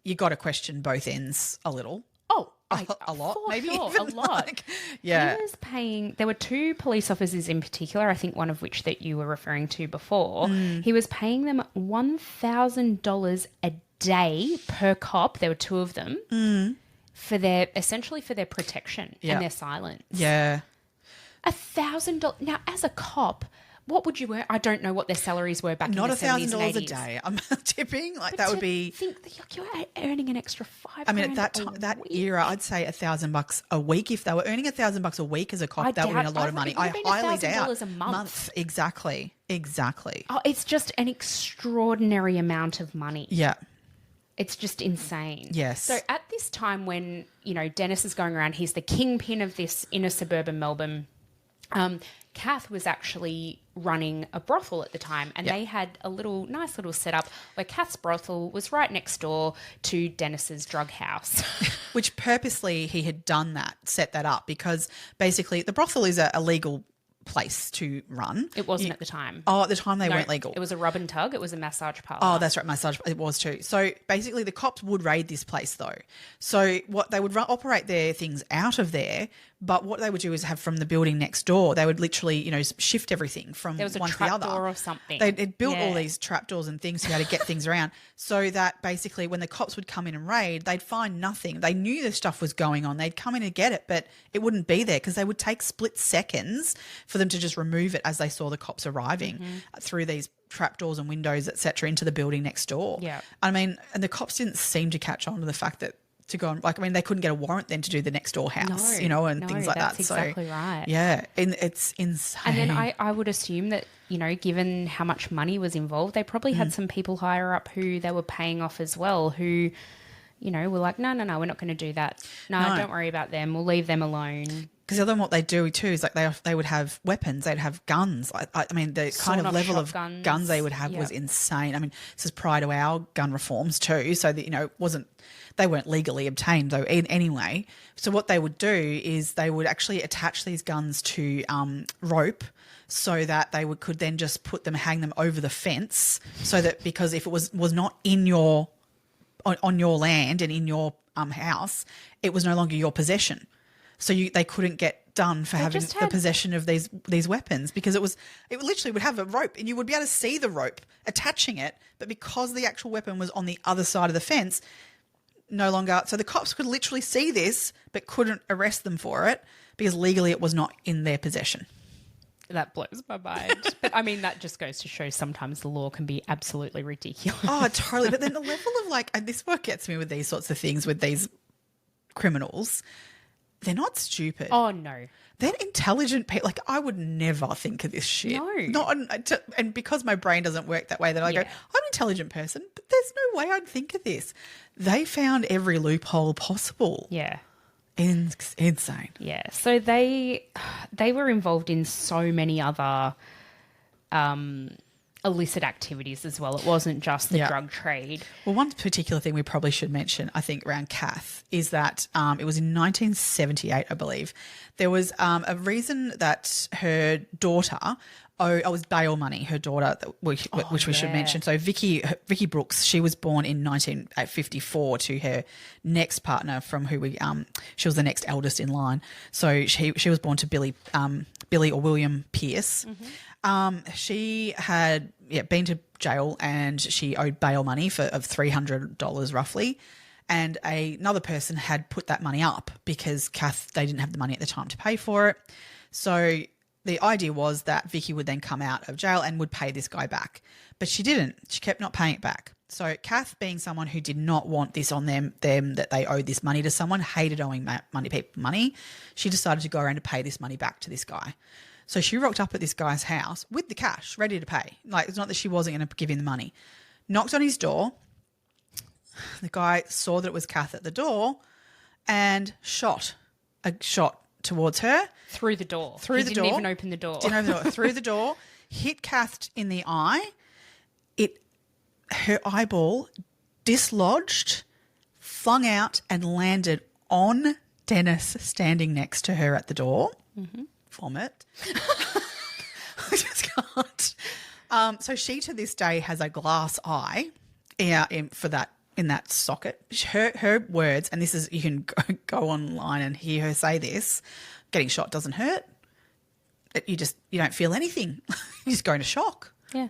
you got to question both ends a little. Oh, a lot, maybe sure, even a lot. Yeah. He was paying. There were 2 police officers in particular. I think one of which that you were referring to before. He was paying them $1,000 a day per cop. There were 2 of them for their protection and their silence. Yeah. $1,000. Now, as a cop, What would you earn? I don't know what their salaries were back Not in the 70s $1,000 and a 80s. day. I'm tipping like But that to would be. think that you're earning an extra $5,000. I mean, at that time, that era, I'd say $1,000 a week. If they were earning $1,000 a week as a cop, that would have been a lot of money. I highly doubt. $1,000 a month. Exactly. Oh, it's just an extraordinary amount of money. Yeah. It's just insane. Yes. So at this time when, Dennis is going around, he's the kingpin of this inner suburban Melbourne. Kath was actually running a brothel at the time, and they had a nice little setup where Kath's brothel was right next door to Dennis's drug house. Which purposely he had done that, set that up, because basically the brothel is a legal place to run. It wasn't at the time. Oh, at the time they weren't legal. It was a rub and tug. It was a massage parlour. Oh, that's right, massage. It was too. So basically the cops would raid this place though. So what they would operate their things out of there, but what they would do is have from the building next door, they would literally, shift everything from one to the other. There was a trapdoor or something. They'd built all these trapdoors and things to be able to get things around, so that basically when the cops would come in and raid, they'd find nothing. They knew this stuff was going on. They'd come in and get it, but it wouldn't be there because they would take split seconds for them to just remove it as they saw the cops arriving through these trapdoors and windows, etc., into the building next door. Yeah. I mean, and the cops didn't seem to catch on to the fact that to go on, they couldn't get a warrant then to do the next door house, and things like that. That's exactly right. Yeah, and it's insane. And then I would assume that, given how much money was involved, they probably had some people higher up who they were paying off as well, who, were like, no, we're not going to do that. No, don't worry about them. We'll leave them alone. Because the other what they do too is they would have weapons, they'd have guns. I mean, the kind of level of guns they would have was insane. I mean, this is prior to our gun reforms too, so that they weren't legally obtained though anyway. So what they would do is they would actually attach these guns to rope, so that they could then just hang them over the fence, so that because if it was not in your on your land and in your house, it was no longer your possession. So they couldn't get done for having the possession of these weapons, because it literally would have a rope and you would be able to see the rope attaching it, but because the actual weapon was on the other side of the fence, no longer. So the cops could literally see this but couldn't arrest them for it because legally it was not in their possession. That blows my mind. But I mean, that just goes to show sometimes the law can be absolutely ridiculous. Oh, totally. But then the level of and this what gets me with these sorts of things with these criminals. They're not stupid. Oh, no. They're intelligent people. I would never think of this shit. No. And because my brain doesn't work that way, then I go, I'm an intelligent person, but there's no way I'd think of this. They found every loophole possible. Yeah. Insane. Yeah. So they were involved in so many other illicit activities as well. It wasn't just the drug trade. Well, one particular thing we probably should mention, I think, around Kath is that it was in 1978, I believe. There was a reason that her daughter was bail money, her daughter, which we should mention. So Vicky Brooks, she was born in 1954 to her next partner from who she was the next eldest in line. So she was born to Billy or William Pierce. Mm-hmm. She had been to jail and she owed bail money of $300 roughly. And another person had put that money up because they didn't have the money at the time to pay for it. So the idea was that Vicky would then come out of jail and would pay this guy back. But she didn't. She kept not paying it back. So Kath, being someone who did not want this on them that they owed this money to someone, hated owing people money, she decided to go around to pay this money back to this guy. So she rocked up at this guy's house with the cash, ready to pay. It's not that she wasn't going to give him the money. Knocked on his door. The guy saw that it was Kath at the door and shot towards her. Through the door. He didn't even open the door. Didn't open the door. Through the door. Hit Kath in the eye. Her eyeball dislodged, flung out and landed on Dennis standing next to her at the door. Mm-hmm. Vomit. I just can't. So she to this day has a glass eye in that socket. Her words, and this is, you can go online and hear her say this, getting shot doesn't hurt. You don't feel anything. You just go into shock. Yeah.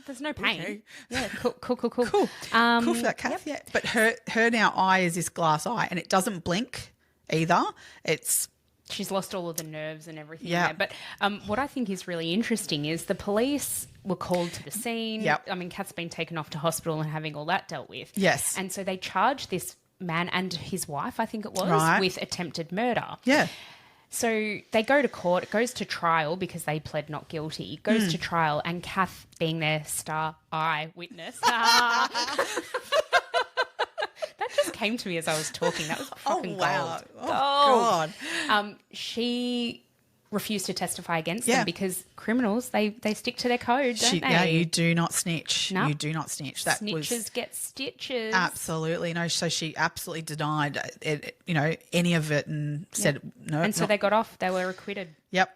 There's no pain. Okay. Yeah, cool. Cool for that, Kath, yeah. But her now eye is this glass eye and it doesn't blink either. It's She's lost all of the nerves and everything. Yeah. There. But what I think is really interesting is the police were called to the scene. Yep. I mean, Kath's been taken off to hospital and having all that dealt with. Yes. And so they charged this man and his wife, I think it was, Right. with attempted murder. Yeah. So they go to court. It goes to trial because they pled not guilty. It goes to trial, and Kath, being their star eyewitness, that just came to me as I was talking. That was fucking gold. Oh, God. She refused to testify against them because criminals, they stick to their code, don't they? Yeah, you do not snitch. No. You do not snitch. That Snitches get stitches. Absolutely. No, so she absolutely denied it, any of it and said no. And so they got off. They were acquitted. Yep.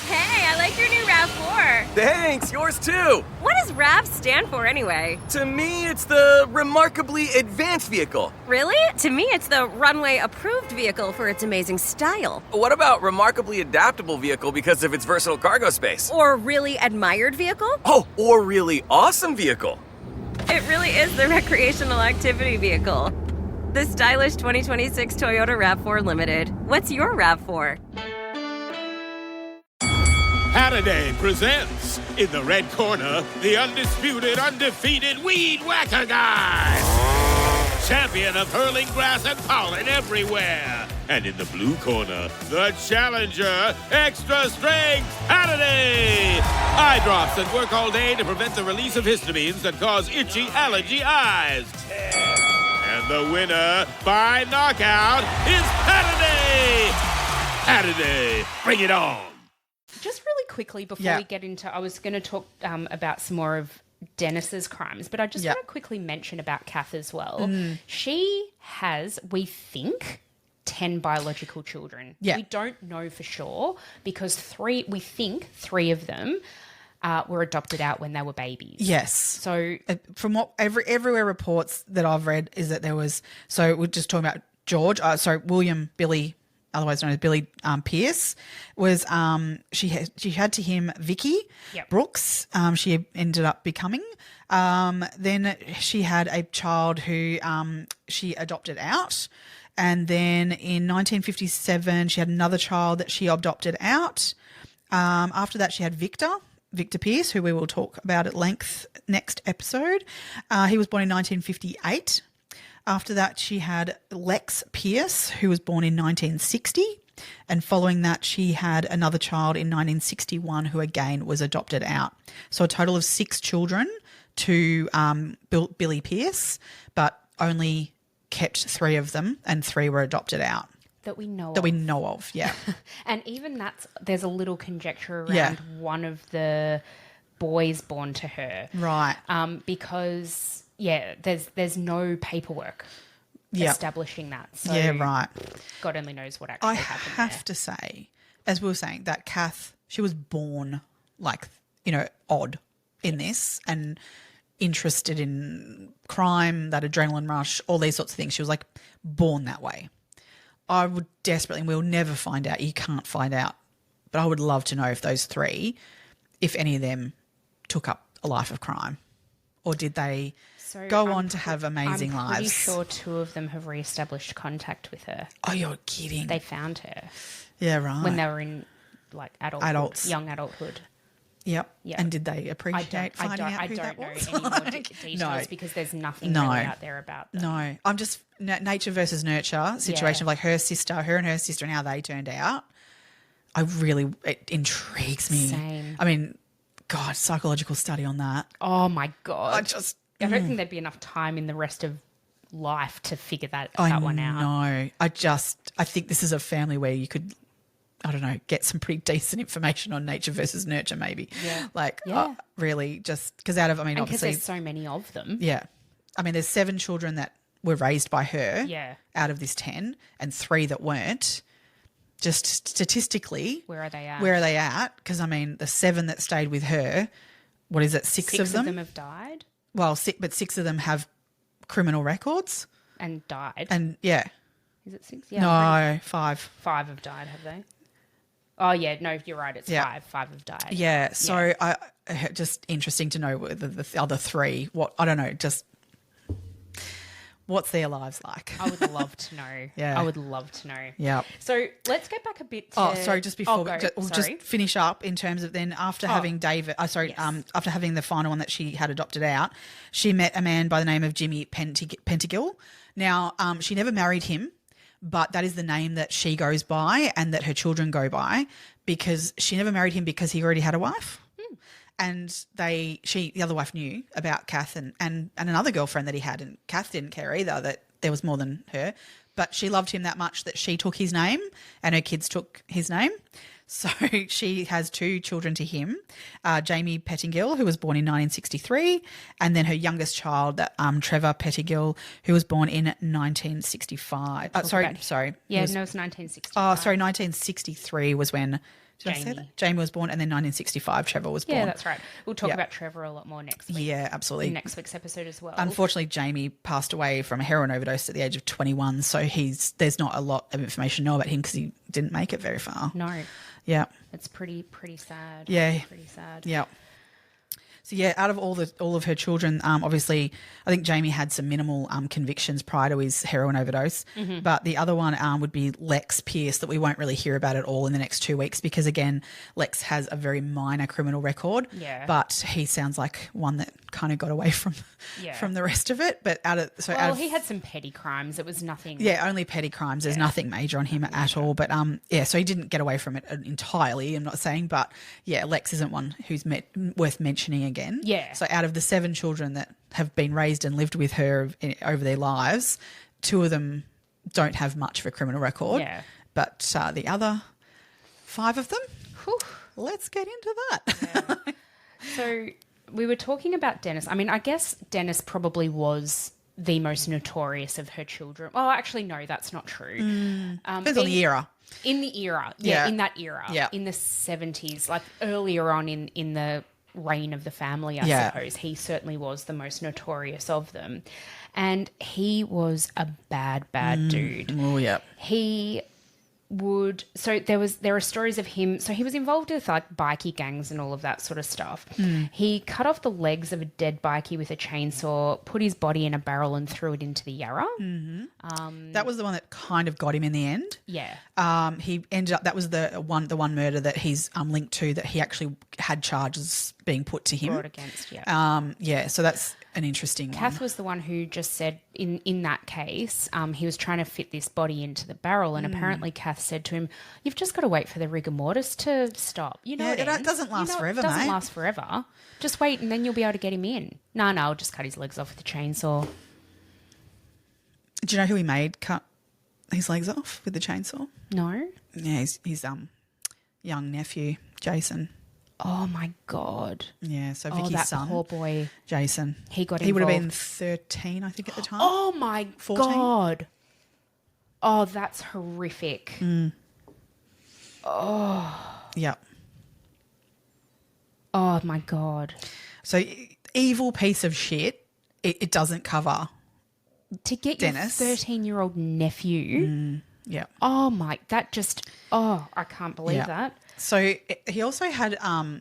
Hey, I like your new RAV4. Thanks, yours too. What does RAV stand for anyway? To me, it's the Remarkably Advanced Vehicle. Really? To me, it's the Runway Approved Vehicle for its amazing style. What about Remarkably Adaptable Vehicle because of its versatile cargo space? Or Really Admired Vehicle? Oh, or Really Awesome Vehicle. It really is the recreational activity vehicle. The stylish 2026 Toyota RAV4 Limited. What's your RAV4? Halliday presents, in the red corner, the undisputed, undefeated Weed Whacker Guy. Champion of hurling grass and pollen everywhere. And in the blue corner, the challenger, extra strength Halliday. Eye drops that work all day to prevent the release of histamines that cause itchy allergy eyes. And the winner by knockout is Halliday. Halliday, bring it on. Just really quickly before we get into, I was going to talk about some more of Dennis's crimes, but I just want to quickly mention about Kath as well. She has, we think, 10 biological children. Yeah. We don't know for sure because we think three of them were adopted out when they were babies. Yes. So from what everywhere reports that I've read is that there was, so we're just talking about William Billy, otherwise known as Billy Pierce, was she had to him Vicky Brooks. She ended up becoming. Then she had a child who she adopted out, and then in 1957 she had another child that she adopted out. After that, she had Victor Pierce, who we will talk about at length next episode. He was born in 1958. After that, she had Lex Pierce, who was born in 1960. And following that, she had another child in 1961 who, again, was adopted out. So a total of 6 children to Billy Pierce, but only kept 3 of them and 3 were adopted out. That we know of, yeah. And even there's a little conjecture around one of the boys born to her. Right. Because... yeah, there's no paperwork establishing that. So right. God only knows what actually happened I have to say, as we were saying, that Kath, she was born odd in this and interested in crime, that adrenaline rush, all these sorts of things. She was born that way. I would desperately, and we'll never find out, you can't find out, but I would love to know if those 3, if any of them took up a life of crime, or did they... go on to have amazing lives. I'm pretty sure 2 of them have re-established contact with her. Oh, you're kidding. They found her. Yeah, right. When they were in adults. Young adulthood. Yep. And did they appreciate finding out who that was? I don't know any more details because there's nothing really out there about them. No. I'm just nature versus nurture situation of her and her sister and how they turned out. It intrigues me. Same. I mean, God, psychological study on that. Oh my God. I don't think there'd be enough time in the rest of life to figure that one out. No, I think this is a family where you could, I don't know, get some pretty decent information on nature versus nurture maybe. Yeah. Really just because obviously. Because there's so many of them. Yeah. I mean, there's 7 children that were raised by her out of this 10 and 3 that weren't. Just statistically. Where are they at? Because, I mean, the 7 that stayed with her, what is it, 6 of them? 6 of them have died. Well, 6 of them have criminal records. And died. And, yeah. Is it 6? Yeah. No, 5. 5 have died, have they? Oh, yeah. No, you're right. It's 5. 5 have died. Yeah. So, just interesting to know whether the other 3, I don't know, just What's their lives like? I would love to know. Yeah. I would love to know. Yeah. So let's go back a bit to... Oh, sorry, just before we'll Sorry. just finish up in terms of then after having David, after having the final one that she had adopted out, she met a man by the name of Jimmy Pettingill. Now, she never married him, but that is the name that she goes by and that her children go by, because she never married him because he already had a wife. And the other wife knew about Kath and another girlfriend that he had, and Kath didn't care either that there was more than her, but she loved him that much that she took his name and her kids took his name. So she has 2 children to him, Jamie Pettingill, who was born in 1963, and then her youngest child, Trevor Pettingill, who was born in 1965. Sorry. Yeah, no, it's 1965. Oh, sorry, 1963 was when... Did I say that? Jamie was born, and then 1965 Trevor was born. Yeah, that's right. We'll talk about Trevor a lot more next week. Yeah, absolutely. In next week's episode as well. Unfortunately, Jamie passed away from a heroin overdose at the age of 21, so there's not a lot of information to know about him because he didn't make it very far. No. Yeah. It's pretty sad. Yeah. Pretty sad. Yeah. So yeah, out of all of her children, obviously, I think Jamie had some minimal convictions prior to his heroin overdose. Mm-hmm. But the other one would be Lex Pierce, that we won't really hear about at all in the next 2 weeks because again, Lex has a very minor criminal record. Yeah. But he sounds like one that kind of got away from the rest of it. But he had some petty crimes. It was nothing. Yeah, only petty crimes. There's nothing major on him at all. But so he didn't get away from it entirely. I'm not saying, but yeah, Lex isn't one who's worth mentioning again. Yeah. So out of the 7 children that have been raised and lived with her over their lives, 2 of them don't have much of a criminal record. Yeah. But the other 5 of them, let's get into that. Yeah. So we were talking about Dennis. I mean, I guess Dennis probably was the most notorious of her children. Oh, actually, no, that's not true. Depends on the era. In the era. Yeah, in that era. Yeah. In the 70s, like earlier on in the reign of the family, I suppose. He certainly was the most notorious of them. And he was a bad dude. Oh, yeah. He would... So there are stories of him... So he was involved with like bikie gangs and all of that sort of stuff. He cut off the legs of a dead bikie with a chainsaw, put his body in a barrel and threw it into the Yarra. Mm-hmm. That was the one that kind of got him in the end. Yeah. He ended up... That was the one murder that he's linked to, that he actually had charges being put to him. Brought against, yeah. Yeah, so that's an interesting Kath one. was the one who just said in that case, he was trying to fit this body into the barrel, and apparently Kath said to him, "You've just got to wait for the rigor mortis to stop. You know, it doesn't last forever, It doesn't mate. last forever. Just wait, and then you'll be able to get him in." No, I'll just cut his legs off with a chainsaw. Do you know who he made cut his legs off with the chainsaw? No. Yeah, his young nephew, Jason. Oh my God. Yeah, so Vicky's son. Poor boy. Jason. He got involved. He would have been 13, I think, at the time. Oh my 14? God. Oh, that's horrific. Oh. Yep. Oh my God. So evil piece of shit. It doesn't cover to get Dennis. Your 13-year-old nephew. Yeah. Oh my, that just. Oh, I can't believe that. So he also had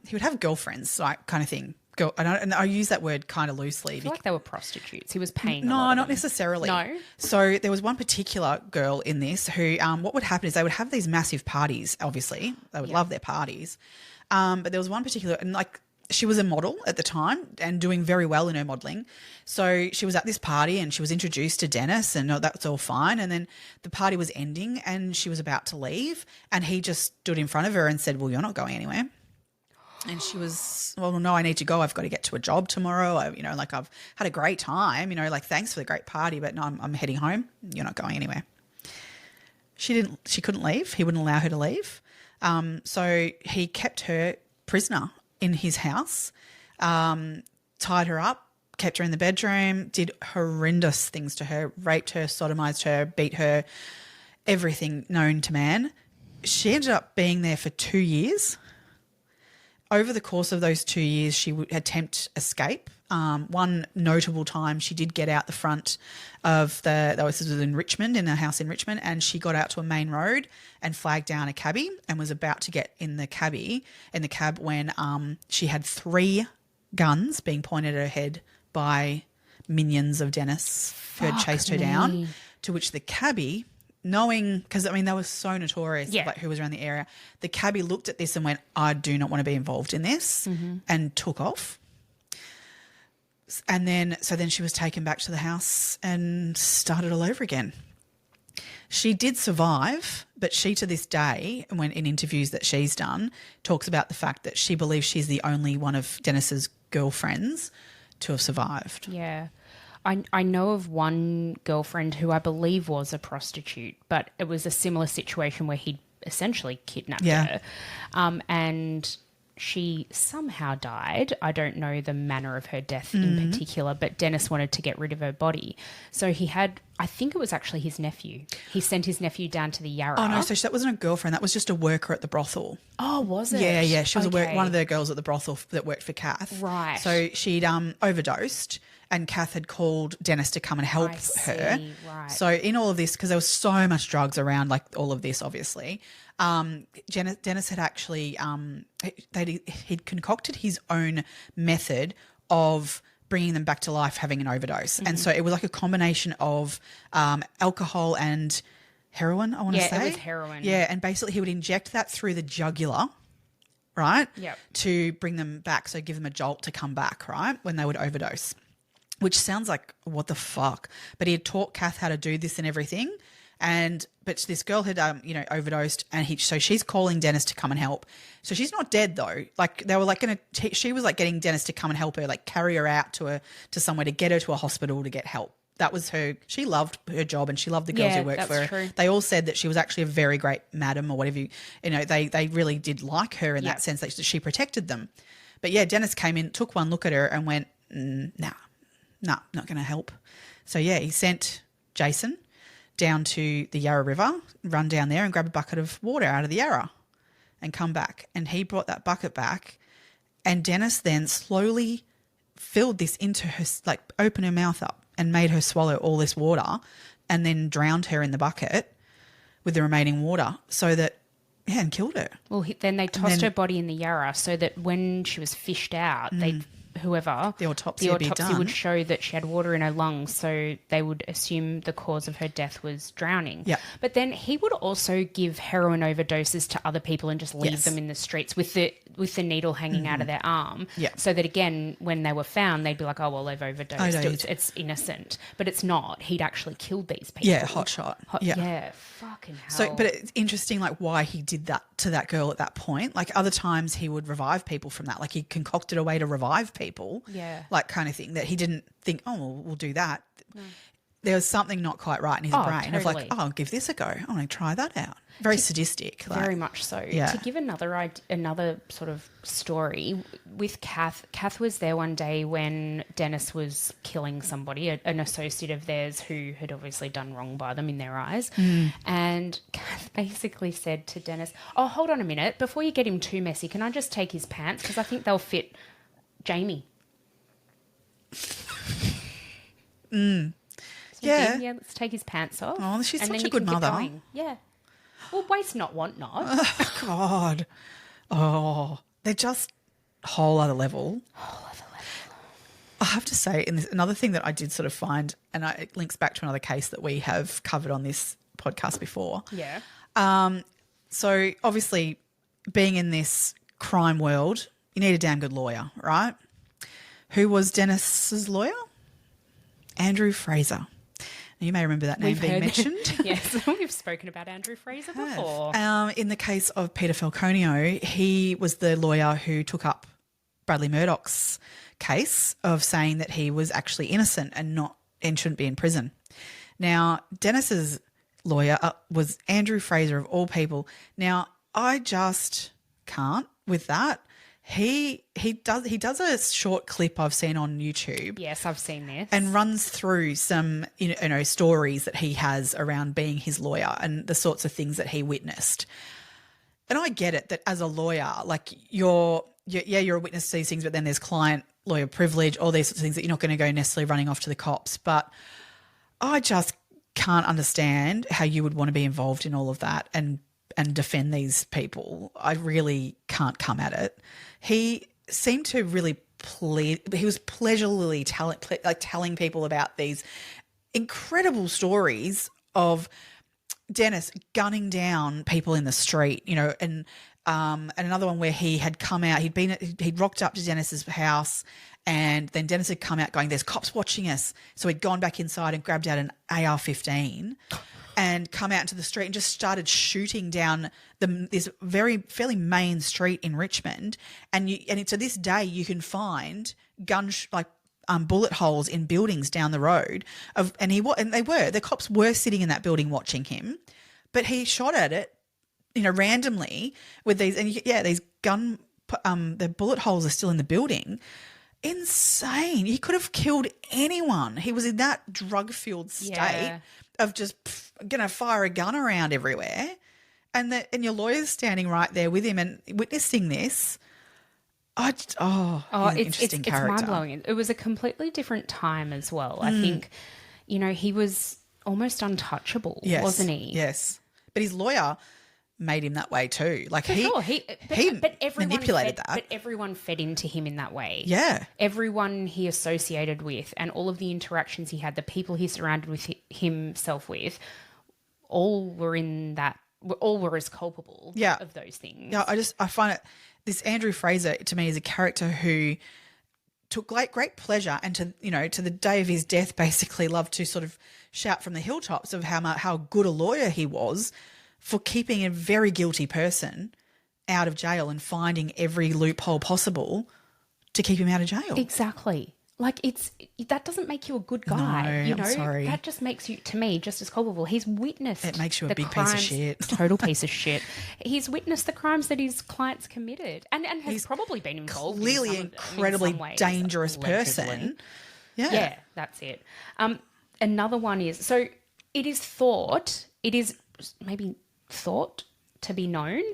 he would have girlfriends, like kind of thing. And I use that word kind of loosely. I feel like they were prostitutes. He was paying. No, not necessarily. No. So there was one particular girl in this who, what would happen is they would have these massive parties. Obviously, they would love their parties. But there was one particular, and like she was a model at the time and doing very well in her modelling. So she was at this party and she was introduced to Dennis, and that's all fine. And then the party was ending and she was about to leave, and he just stood in front of her and said, "Well, you're not going anywhere." And she was, "Well, no, I need to go. I've got to get to a job tomorrow. I've had a great time, thanks for the great party, but no, I'm heading home. You're not going anywhere." She couldn't leave. He wouldn't allow her to leave. So he kept her prisoner in his house, tied her up, kept her in the bedroom, did horrendous things to her, raped her, sodomized her, beat her, everything known to man. She ended up being there for 2 years. Over the course of those 2 years, she would attempt escape. One notable time, she did get out the front of this was in Richmond, in a house in Richmond, and she got out to a main road and flagged down a cabbie and was about to get in the cab when she had 3 guns being pointed at her head by minions of Dennis who had chased her down, to which the cabbie, knowing, because, I mean, they were so notorious, like who was around the area, the cabbie looked at this and went, I do not want to be involved in this, and took off. And then she was taken back to the house and started all over again. She did survive, but she to this day, when in interviews that she's done, talks about the fact that she believes she's the only one of Dennis's girlfriends to have survived. Yeah. I know of one girlfriend who I believe was a prostitute, but it was a similar situation where he'd essentially kidnapped her. And she somehow died. I don't know the manner of her death in particular, but Dennis wanted to get rid of her body. So he had, I think it was actually his nephew. He sent his nephew down to the Yarra. Oh, no, so that wasn't a girlfriend. That was just a worker at the brothel. Oh, was it? Yeah. She was one of the girls at the brothel that worked for Kath. Right. So she'd overdosed, and Kath had called Dennis to come and help her. Right. So in all of this, because there was so much drugs around, like all of this, obviously, Dennis had actually he'd concocted his own method of bringing them back to life having an overdose. And so it was like a combination of alcohol and heroin, I want to say. Yeah, it was heroin. Yeah, and basically he would inject that through the jugular, right, to bring them back, so give them a jolt to come back, right, when they would overdose, which sounds like what the fuck. But he had taught Kath how to do this and everything. But this girl had, overdosed, and so she's calling Dennis to come and help. So she's not dead though. Like they were like she was like getting Dennis to come and help her, like carry her out to somewhere to get her to a hospital to get help. That was her. She loved her job and she loved the girls who worked for her. True. They all said that she was actually a very great madam or whatever. They really did like her in that sense, that she protected them. But yeah, Dennis came in, took one look at her and went, nah, not going to help. So yeah, he sent Jason down to the Yarra River, run down there and grab a bucket of water out of the Yarra and come back. And he brought that bucket back, and Dennis then slowly filled this into her, like opened her mouth up and made her swallow all this water, and then drowned her in the bucket with the remaining water and killed her. Well, then they tossed her body in the Yarra so that when she was fished out, the autopsy would show that she had water in her lungs, so they would assume the cause of her death was drowning. Yeah. But then he would also give heroin overdoses to other people and just leave them in the streets with the needle hanging out of their arm. Yeah. So that again, when they were found, they'd be like, oh well, they've overdosed. It's innocent, but it's not. He'd actually killed these people. Yeah, hot shot. Yeah, fucking hell. So, but it's interesting, like why he did that to that girl at that point. Like other times, he would revive people from that. Like he concocted a way to revive people. Yeah. Like kind of thing that he didn't think, oh, well, we'll do that. No. There was something not quite right in his brain of like, oh, I'll give this a go. I want to try that out. Very sadistic. Very much so. Yeah. To give another sort of story with Kath. Kath was there one day when Dennis was killing somebody, an associate of theirs who had obviously done wrong by them in their eyes. And Kath basically said to Dennis, oh, hold on a minute. Before you get him too messy, can I just take his pants? Because I think they'll fit Jamie. Yeah, let's take his pants off. Oh, she's such a good mother. Yeah. Well, waste not, want not. Oh, God. Oh, they're just whole other level. I have to say, another thing that I did sort of find, and it links back to another case that we have covered on this podcast before. Yeah. So obviously, being in this crime world, you need a damn good lawyer, right? Who was Dennis's lawyer? Andrew Fraser. You may remember that name being mentioned. Yes, we've spoken about Andrew Fraser before. In the case of Peter Falconio, he was the lawyer who took up Bradley Murdoch's case of saying that he was actually innocent and shouldn't be in prison. Now, Dennis's lawyer was Andrew Fraser, of all people. Now, I just can't with that. He does a short clip I've seen on YouTube. Yes, I've seen this. And runs through some stories that he has around being his lawyer and the sorts of things that he witnessed. And I get it that as a lawyer, like you're a witness to these things, but then there's client lawyer privilege, all these sorts of things that you're not going to go necessarily running off to the cops. But I just can't understand how you would want to be involved in all of that and defend these people. I really can't come at it. He seemed to really pleasurably telling people about these incredible stories of Dennis gunning down people in the street, you know, and another one where he had come out, he'd rocked up to Dennis's house, and then Dennis had come out going, "There's cops watching us." So he'd gone back inside and grabbed out an AR-15 and come out into the street and just started shooting down this fairly main street in Richmond. And to this day, you can find bullet holes in buildings down the road. The cops were sitting in that building watching him, but he shot at it, you know, randomly with these. And these the bullet holes are still in the building. Insane. He could have killed anyone. He was in that drug-fueled state of just going to fire a gun around everywhere. And your lawyer's standing right there with him and witnessing this. He's an interesting character. It's mind-blowing. It was a completely different time as well. I think, you know, he was almost untouchable, wasn't he? Yes. But his lawyer made him that way too. Like he manipulated that. But everyone fed into him in that way. Yeah. Everyone he associated with and all of the interactions he had, the people he surrounded himself with, all were as culpable of those things. Yeah, I find it, this Andrew Fraser to me is a character who took great pleasure and to the day of his death basically loved to sort of shout from the hilltops of how good a lawyer he was for keeping a very guilty person out of jail and finding every loophole possible to keep him out of jail. Exactly. Like that doesn't make you a good guy. No, you know, I'm sorry. That just makes you, to me, just as culpable. He's witnessed. It makes you a big crimes, piece of shit. Total piece of shit. He's witnessed the crimes that his clients committed, and has probably been involved. Clearly, in incredibly dangerous allegedly. person. Yeah, that's it. Another one is it is maybe thought to be known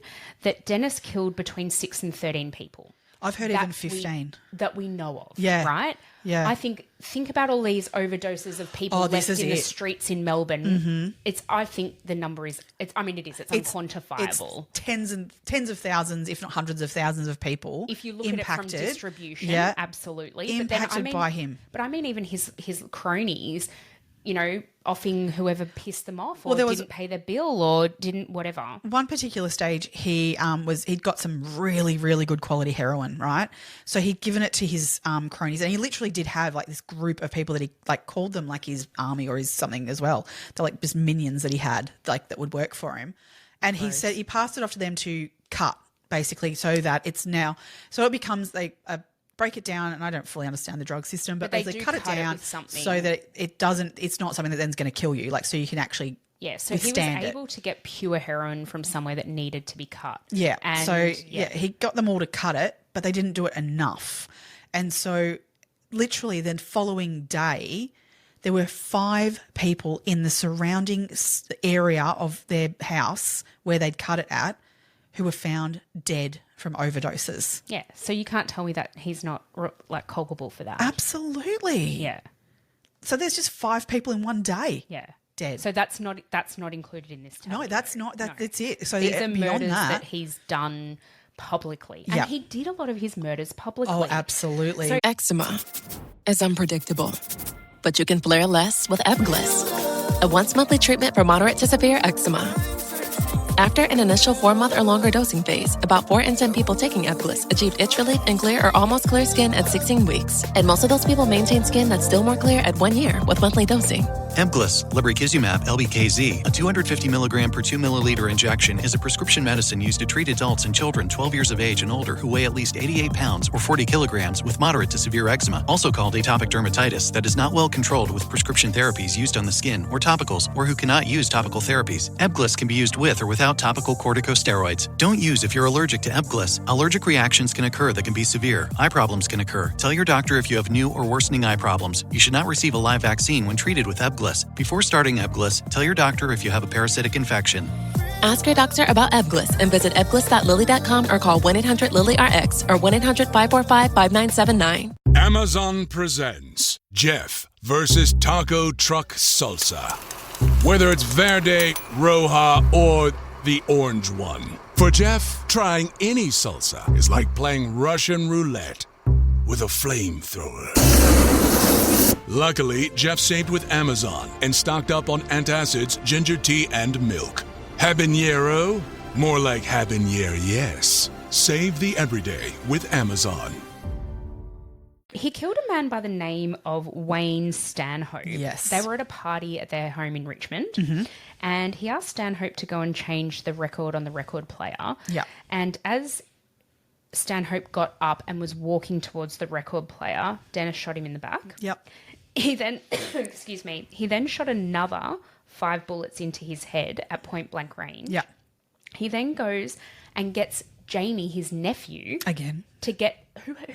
that Dennis killed between 6 and 13 people. I've heard even 15. That we know of, right? Yeah. I think about all these overdoses of people left in the streets in Melbourne. Mm-hmm. I think the number is, it's unquantifiable. It's tens of thousands, if not hundreds of thousands of people if you look impacted. At it from distribution, absolutely. Impacted by him. But I mean even his cronies, you know, offing whoever pissed them off or didn't pay their bill or didn't whatever. One particular stage, he'd got some really, really good quality heroin, right? So he'd given it to his cronies, and he literally did have like this group of people that he like called them like his army or his something as well. They're like just minions that he had like that would work for him. And he said he passed it off to them to cut basically so that it becomes like a break it down, and I don't fully understand the drug system, but basically cut it down so that it's not something that then's going to kill you, like so you can actually withstand he was able to get pure heroin from somewhere that needed to be cut. Yeah, and he got them all to cut it, but they didn't do it enough. And so literally the following day, there were 5 people in the surrounding area of their house where they'd cut it at who were found dead from overdoses. Yeah, so you can't tell me that he's not like culpable for that. Absolutely. Yeah. So there's just 5 people in one day. Yeah. Dead. So that's not included in this tally. No, that's not. That's it. So these are beyond murders that he's done publicly. And he did a lot of his murders publicly. Oh, absolutely. So eczema is unpredictable, but you can flare less with Ebglyss, a once-monthly treatment for moderate to severe eczema. After an initial 4-month or longer dosing phase, about 4 in 10 people taking Ebglyss achieved itch relief and clear or almost clear skin at 16 weeks. And most of those people maintain skin that's still more clear at 1 year with monthly dosing. Ebglyss, lebrikizumab LBKZ, a 250 milligram per 2 milliliter injection, is a prescription medicine used to treat adults and children 12 years of age and older who weigh at least 88 pounds or 40 kilograms with moderate to severe eczema, also called atopic dermatitis, that is not well controlled with prescription therapies used on the skin or topicals, or who cannot use topical therapies. Ebglyss can be used with or without topical corticosteroids. Don't use if you're allergic to Ebglyss. Allergic reactions can occur that can be severe. Eye problems can occur. Tell your doctor if you have new or worsening eye problems. You should not receive a live vaccine when treated with Ebglyss. Before starting Ebglyss, tell your doctor if you have a parasitic infection. Ask your doctor about Ebglyss and visit ebglyss.lily.com or call 1-800-LILY-RX or 1-800-545-5979. Amazon presents Jeff versus Taco Truck Salsa. Whether it's Verde, Roja, or the orange one. For Jeff, trying any salsa is like playing Russian roulette. with a flamethrower. Luckily, Jeff saved with Amazon and stocked up on antacids, ginger tea, and milk. Habanero? More like habanero, yes. Save the everyday with Amazon. He killed a man by the name of Wayne Stanhope. Yes. They were at a party at their home in Richmond, and he asked Stanhope to go and change the record on the record player. Yeah. And as Stanhope got up and was walking towards the record player, Dennis shot him in the back. Yep. He then, he then shot another 5 bullets into his head at point blank range. Yeah. He then goes and gets Jamie, his nephew, again, to get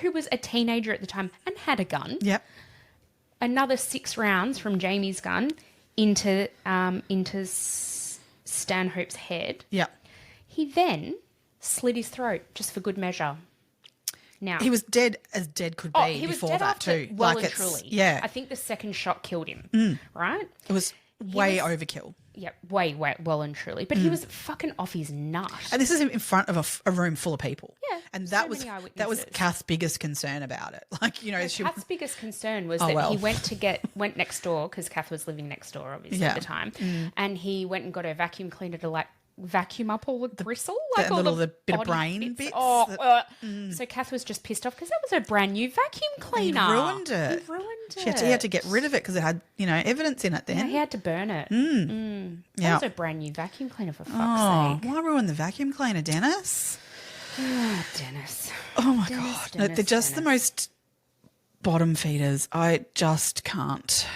who was a teenager at the time and had a gun. Yep. Another 6 rounds from Jamie's gun into Stanhope's head. Yeah. He then slit his throat just for good measure. Now he was dead as dead could be he was before dead that after, too. Well like and truly. Yeah. I think the second shot killed him. Right? It was way overkill. Yeah, way well and truly. But he was fucking off his nut. And this is in front of a room full of people. Yeah, and so that many was eyewitnesses. Kath's biggest concern about it. Like, you know, Kath's biggest concern was Oh, that well. he went next door because Kath was living next door, obviously, Yeah. at the time, and he went and got her vacuum cleaner to like vacuum up all the gristle, like all the bit of body brain bits. So Kath was just pissed off because that was a brand new vacuum cleaner. He ruined it. He ruined it. He had to get rid of it because it had, you know, evidence in it then. Yeah, he had to burn it. That Yeah. was a brand new vacuum cleaner, for fuck's sake. Why ruin the vacuum cleaner, Dennis? Dennis. Oh my Dennis, God. No, Dennis, they're just the most bottom feeders. I just can't.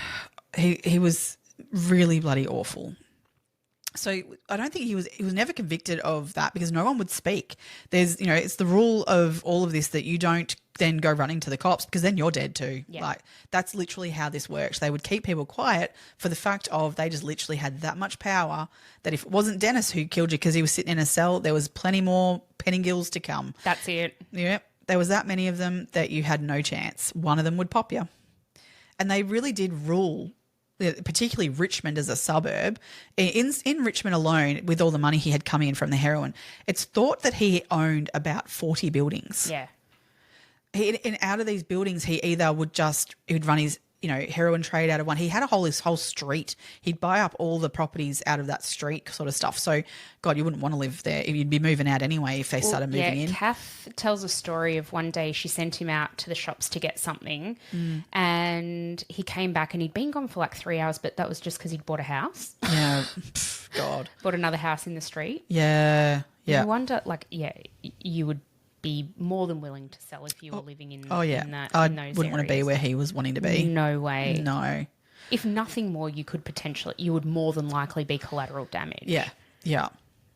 He was really bloody awful. So I don't think he was never convicted of that because no one would speak. There's, you know, it's the rule of all of this that you don't then go running to the cops because then you're dead too. Yeah. Like that's literally how this works. They would keep people quiet for the fact of they just literally had that much power that if it wasn't Dennis who killed you because he was sitting in a cell, there was plenty more Peddingills to come. That's it. Yep. There was that many of them that you had no chance. One of them would pop you. And they really did rule, particularly Richmond as a suburb. In Richmond alone, with all the money he had coming in from the heroin, it's thought that he owned about 40 buildings. Yeah. And out of these buildings, he would run his, you know, heroin trade out of one. He had his whole street. He'd buy up all the properties out of that street sort of stuff. So, God, you wouldn't want to live there. You'd be moving out anyway if they started moving in. Kath tells a story of one day she sent him out to the shops to get something and he came back and he'd been gone for like 3 hours, but that was just because he'd bought a house. Yeah. God. Bought another house in the street. Yeah. Yeah. You wonder, like, you would be more than willing to sell if you were living in, Oh, yeah. in those I wouldn't want to be areas. where he was wanting to be. No way. No. If nothing more, you would more than likely be collateral damage. Yeah. Yeah.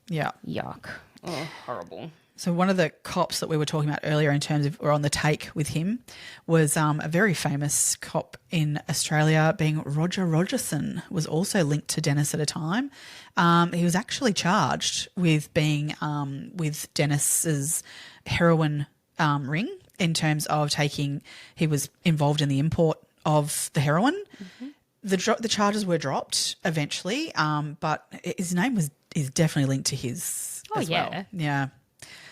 Yeah. Yuck. Oh, horrible. So one of the cops that we were talking about earlier in terms of, or on the take with him, was a very famous cop in Australia being Roger Rogerson, was also linked to Dennis at a time. He was actually charged with being with Dennis's heroin ring in terms of he was involved in the import of the heroin. The charges were dropped eventually, but his name is definitely linked to his as well. Yeah.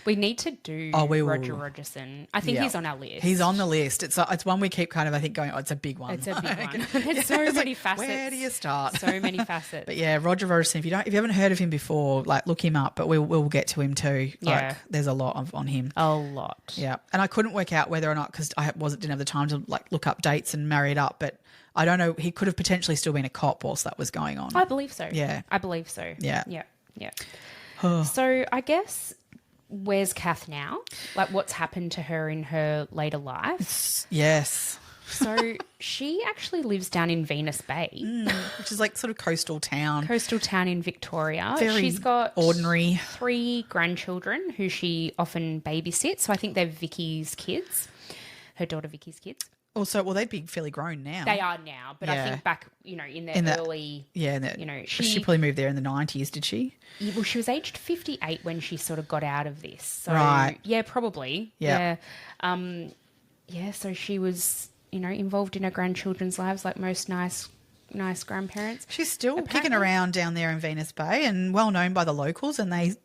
We need to do Roger Rogerson. I think he's on our list. He's on the list. It's one we keep kind of, I think, going, it's a big one. It's a big one. There's so many facets. Where do you start? So many facets. But yeah, Roger Rogerson, if you haven't heard of him before, like look him up, but we'll get to him too. Yeah. Like there's a lot on him. A lot. Yeah. And I couldn't work out whether or not, because I didn't have the time to like look up dates and marry it up, but I don't know, he could have potentially still been a cop whilst that was going on. I believe so. Yeah. I believe so. Yeah. Yeah. Yeah. So I guess, where's Kath now? Like, what's happened to her in her later life? Yes. So she actually lives down in Venus Bay. Which is like sort of coastal town. Coastal town in Victoria. Very She's got ordinary. 3 grandchildren who she often babysits. So I think they're Vicky's kids, her daughter Vicky's kids. Also, well, they'd be fairly grown now. They are now, but I think back, in their early... Yeah, she probably moved there in the 90s, did she? Yeah, well, she was aged 58 when she sort of got out of this. So, right. Yeah, probably. Yeah. So she was, involved in her grandchildren's lives like most nice grandparents. She's still kicking around down there in Venus Bay and well known by the locals, and they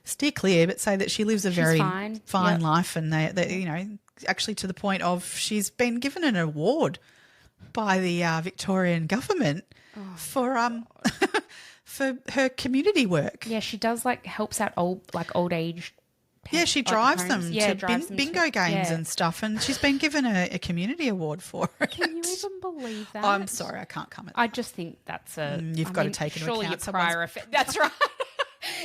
steer clear but say that she lives a very fine life, and they actually to the point of she's been given an award by the Victorian government for for her community work. Yeah, she does helps out old age. Yeah, she drives them to bingo games yeah. and stuff, and she's been given a community award for it. Can you even believe that? I'm sorry, I can't comment. I just think that's you've got to take into account your prior that's right.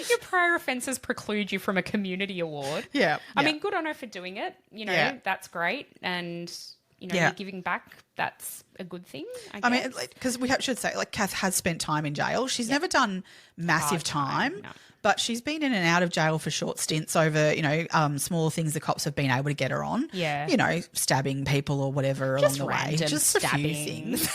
Your prior offences preclude you from a community award. Yeah. I mean, good on her for doing it. You know, that's great. And, you're giving back, that's a good thing, I guess. I mean, because we should say, Kath has spent time in jail. She's never done massive time, but she's been in and out of jail for short stints over, smaller things the cops have been able to get her on. Yeah. Stabbing people or whatever along the way. Just a few things.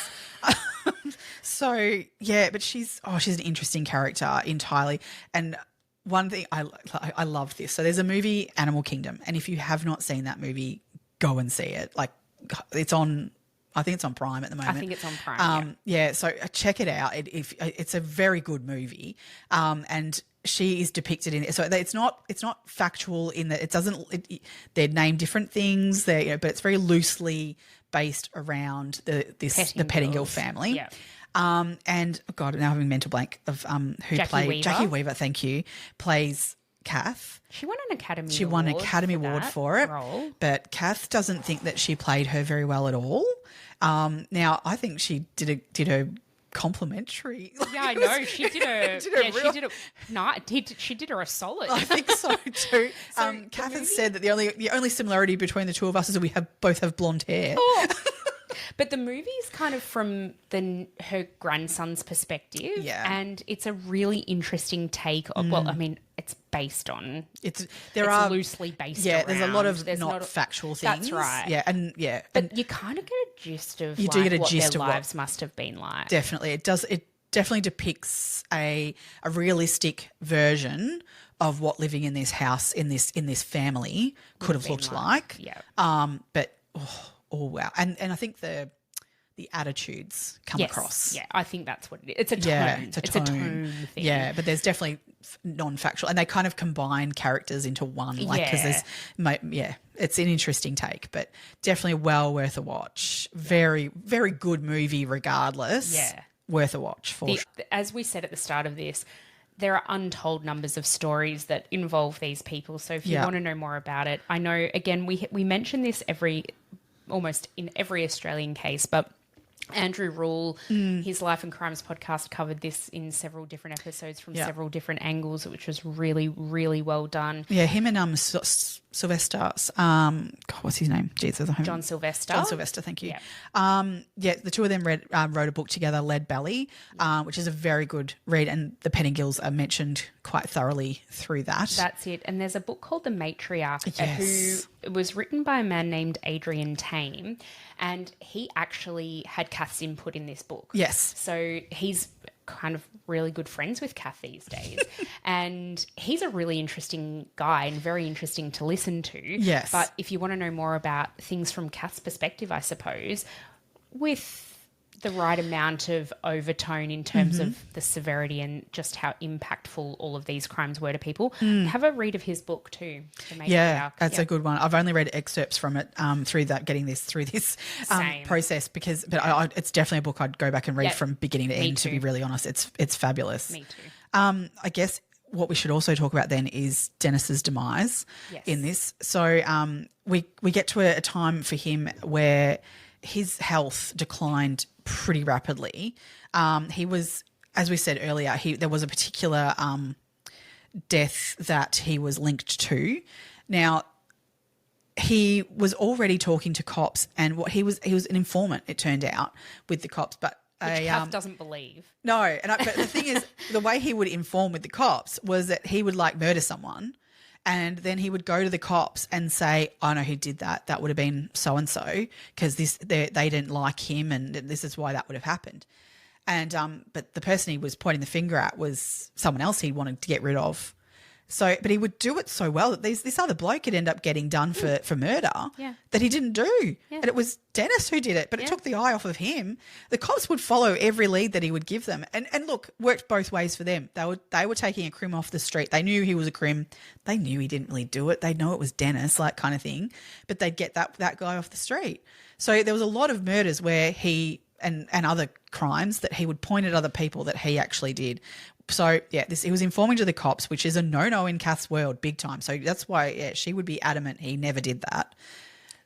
So, yeah, but she's an interesting character entirely. And one thing, I love this. So there's a movie, Animal Kingdom, and if you have not seen that movie, go and see it. It's on, I think it's on Prime at the moment. I think it's on Prime, yeah, so check it out. It's a very good movie. And she is depicted in it. So it's not factual in that it doesn't, they name different things there, but it's very loosely based around the Pettingill family. Yeah. And God, now having mental blank of who played Jackie Weaver. Thank you. Plays Kath. She won an Academy. She won an Academy Award for it. Role. But Kath doesn't think that she played her very well at all. Now I think she did her complimentary. Yeah, I know. She did her. She did her a solid. I think so too. Kath has said that the only similarity between the two of us is that we both have blonde hair. Oh. But the movie is kind of from her grandson's perspective, and it's a really interesting take. Well, I mean, it's based on it's loosely based. Yeah, around. there's a lot of not factual things. That's right. Yeah, but you kind of get a gist of you do get a what gist their of lives must have been like. Definitely, it does. It definitely depicts a realistic version of what living in this house in this family could have looked like. Yeah. But. Oh wow! And I think the attitudes come across. Yeah, I think that's what it is. It's a tone. Yeah, it's a tone thing. Yeah, but there's definitely non-factual, and they kind of combine characters into one. Because it's an interesting take, but definitely well worth a watch. Very, very good movie, regardless. Yeah, worth a watch for sure. As we said at the start of this, there are untold numbers of stories that involve these people. So if you want to know more about it, I know, again, we mention this almost in every Australian case, but Andrew Rule, his Life and Crimes podcast, covered this in several different episodes from several different angles, which was really, really well done. Yeah, him and Sylvester, what's his name? Jesus, John Sylvester. John Sylvester, thank you. Yeah, the two of them wrote a book together, Belly, which is a very good read, and the Peddingills are mentioned quite thoroughly through that. That's it. And there's a book called The Matriarch, who was written by a man named Adrian Tame, and he actually had Kath's input in this book. Yes. So he's kind of really good friends with Kath these days. And he's a really interesting guy and very interesting to listen to. Yes. But if you want to know more about things from Kath's perspective, I suppose, with the right amount of overtone in terms of the severity and just how impactful all of these crimes were to people, have a read of his book too. That's a good one. I've only read excerpts from it through this process but it's definitely a book I'd go back and read from beginning to end. To be really honest, it's fabulous. Me too. I guess what we should also talk about then is Dennis's demise in this. So we get to a time for him where his health declined pretty rapidly. He was, as we said earlier, there was a particular death that he was linked to. Now, he was already talking to cops, and he was an informant, it turned out, with the cops, but which Kath doesn't believe. No, but the thing is, the way he would inform with the cops was that he would murder someone, and then he would go to the cops and say, "Oh no, he did that. That would have been so and so because they didn't like him, and this is why that would have happened." And but the person he was pointing the finger at was someone else he wanted to get rid of, So, but he would do it so well that this other bloke could end up getting done for murder that he didn't do. Yeah. And it was Dennis who did it, but it took the eye off of him. The cops would follow every lead that he would give them. And look, worked both ways for them. They were taking a crim off the street. They knew he was a crim. They knew he didn't really do it. They'd know it was Dennis, like kind of thing. But they'd get that guy off the street. So there was a lot of murders where he and other crimes that he would point at other people that he actually did. So, yeah, he was informing to the cops, which is a no-no in Kath's world, big time. So that's why, she would be adamant he never did that.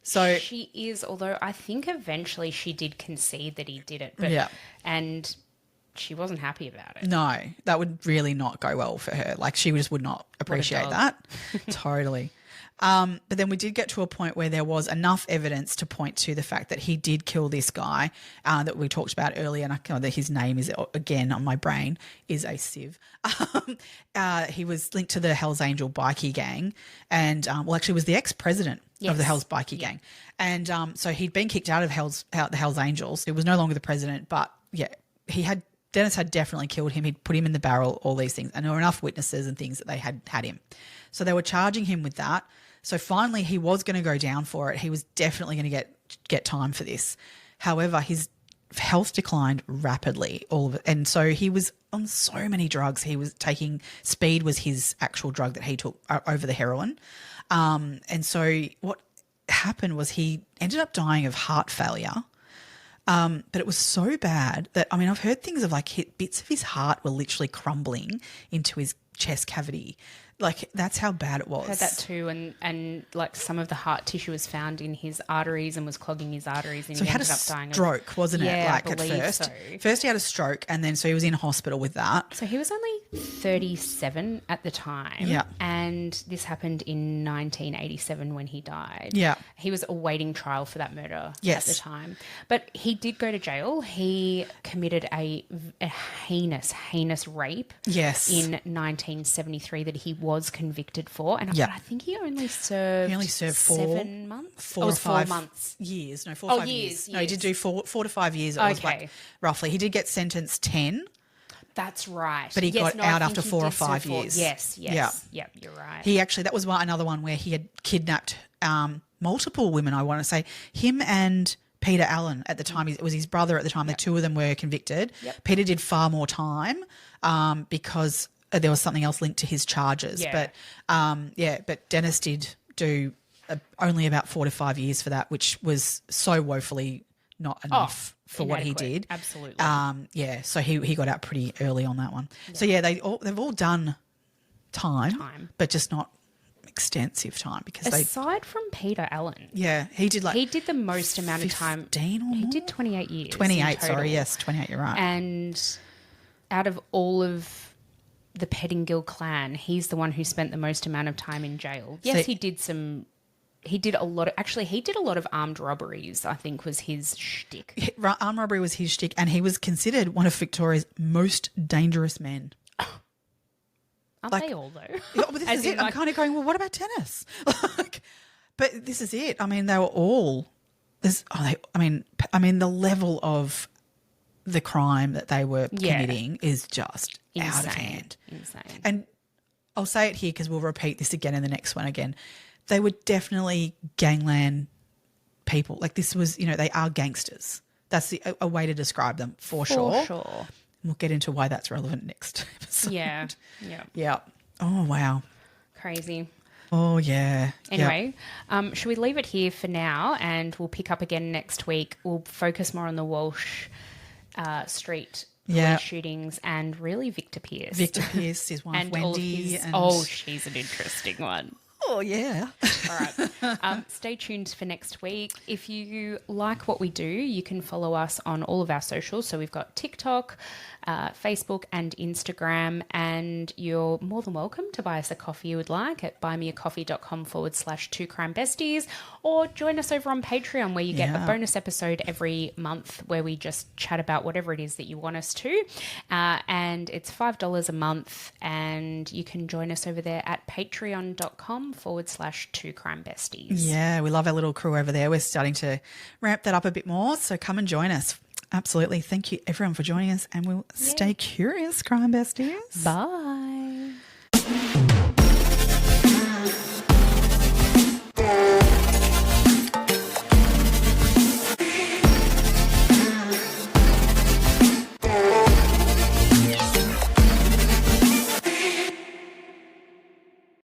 So she is, although I think eventually she did concede that he did it. But, and she wasn't happy about it. No, that would really not go well for her. Like, she just would not appreciate that. Totally. But then we did get to a point where there was enough evidence to point to the fact that he did kill this guy that we talked about earlier, and that his name is, again, on my brain, is a sieve. He was linked to the Hells Angel bikie gang and, actually was the ex-president of the Hells bikie gang. And so he'd been kicked out of the Hells Angels. He was no longer the president, but, Dennis had definitely killed him. He'd put him in the barrel, all these things. And there were enough witnesses and things that they had him. So they were charging him with that. So finally he was going to go down for it. He was definitely going to get time for this. However, his health declined rapidly, all of it. And so he was on so many drugs. He was taking – speed was his actual drug that he took over the heroin. And so what happened was he ended up dying of heart failure. But it was so bad that, I mean, I've heard things of like bits of his heart were literally crumbling into his chest cavity. Like, that's how bad it was. I heard that too, and like some of the heart tissue was found in his arteries and was clogging his arteries, and so he ended up dying of stroke, wasn't it? Like at first. So. First he had a stroke, and then so he was in hospital with that. So he was only 37 at the time. Yeah. And this happened in 1987 when he died. Yeah. He was awaiting trial for that murder at the time. But he did go to jail. He committed a heinous rape. Yes. In 1973 that he was convicted for, and I think he only served 7 months. 4 or 5 months. Years. No, 4 or 5 years. No, he did do 4 to 5 years. It was like roughly. He did get sentenced 10. That's right. But he got out after 4 or 5 years. Yes. Yeah. Yep, you're right. He actually, that was another one where he had kidnapped multiple women, I want to say. Him and Peter Allen at the time, it was his brother at the time. The two of them were convicted. Yep. Peter did far more time because there was something else linked to his charges. Yeah. But Dennis did do only about 4 to 5 years for that, which was so woefully not enough for what he did. Absolutely. So he got out pretty early on that one. Yeah. So they've all done time, but just not extensive time because aside from Peter Allen. Yeah, he did the most amount of time. 15 or more? He did 28 years. 28, sorry, yes, 28, you're right. And out of all of the Pettingill clan, he's the one who spent the most amount of time in jail. Yes, he did a lot of armed robberies, I think was his shtick. Armed robbery was his shtick, and he was considered one of Victoria's most dangerous men. Aren't they all, though? Yeah, but this is it. I'm kind of going, well, what about Dennis? But this is it. I mean, they were all the level of the crime that they were committing is just out of hand. Insane. And I'll say it here because we'll repeat this again in the next one again. They were definitely gangland people. Like, this was, they are gangsters. That's a way to describe them for sure. For sure. We'll get into why that's relevant next episode. Yeah. Oh, wow. Crazy. Oh, yeah. Anyway, should we leave it here for now and we'll pick up again next week? We'll focus more on the Walsh Street police shootings and really Victor Pearce. Victor Pearce, his wife Wendy. She's an interesting one. Oh, yeah. All right. Stay tuned for next week. If you like what we do, you can follow us on all of our socials. So we've got TikTok, Facebook and Instagram, and you're more than welcome to buy us a coffee you would like at buymeacoffee.com/2crimebesties, or join us over on Patreon where you get a bonus episode every month where we just chat about whatever it is that you want us to. And it's $5 a month, and you can join us over there at patreon.com/2crimebesties. Yeah, we love our little crew over there. We're starting to ramp that up a bit more, so come and join us. Absolutely. Thank you, everyone, for joining us, and we'll stay curious, Crime Besties. Bye.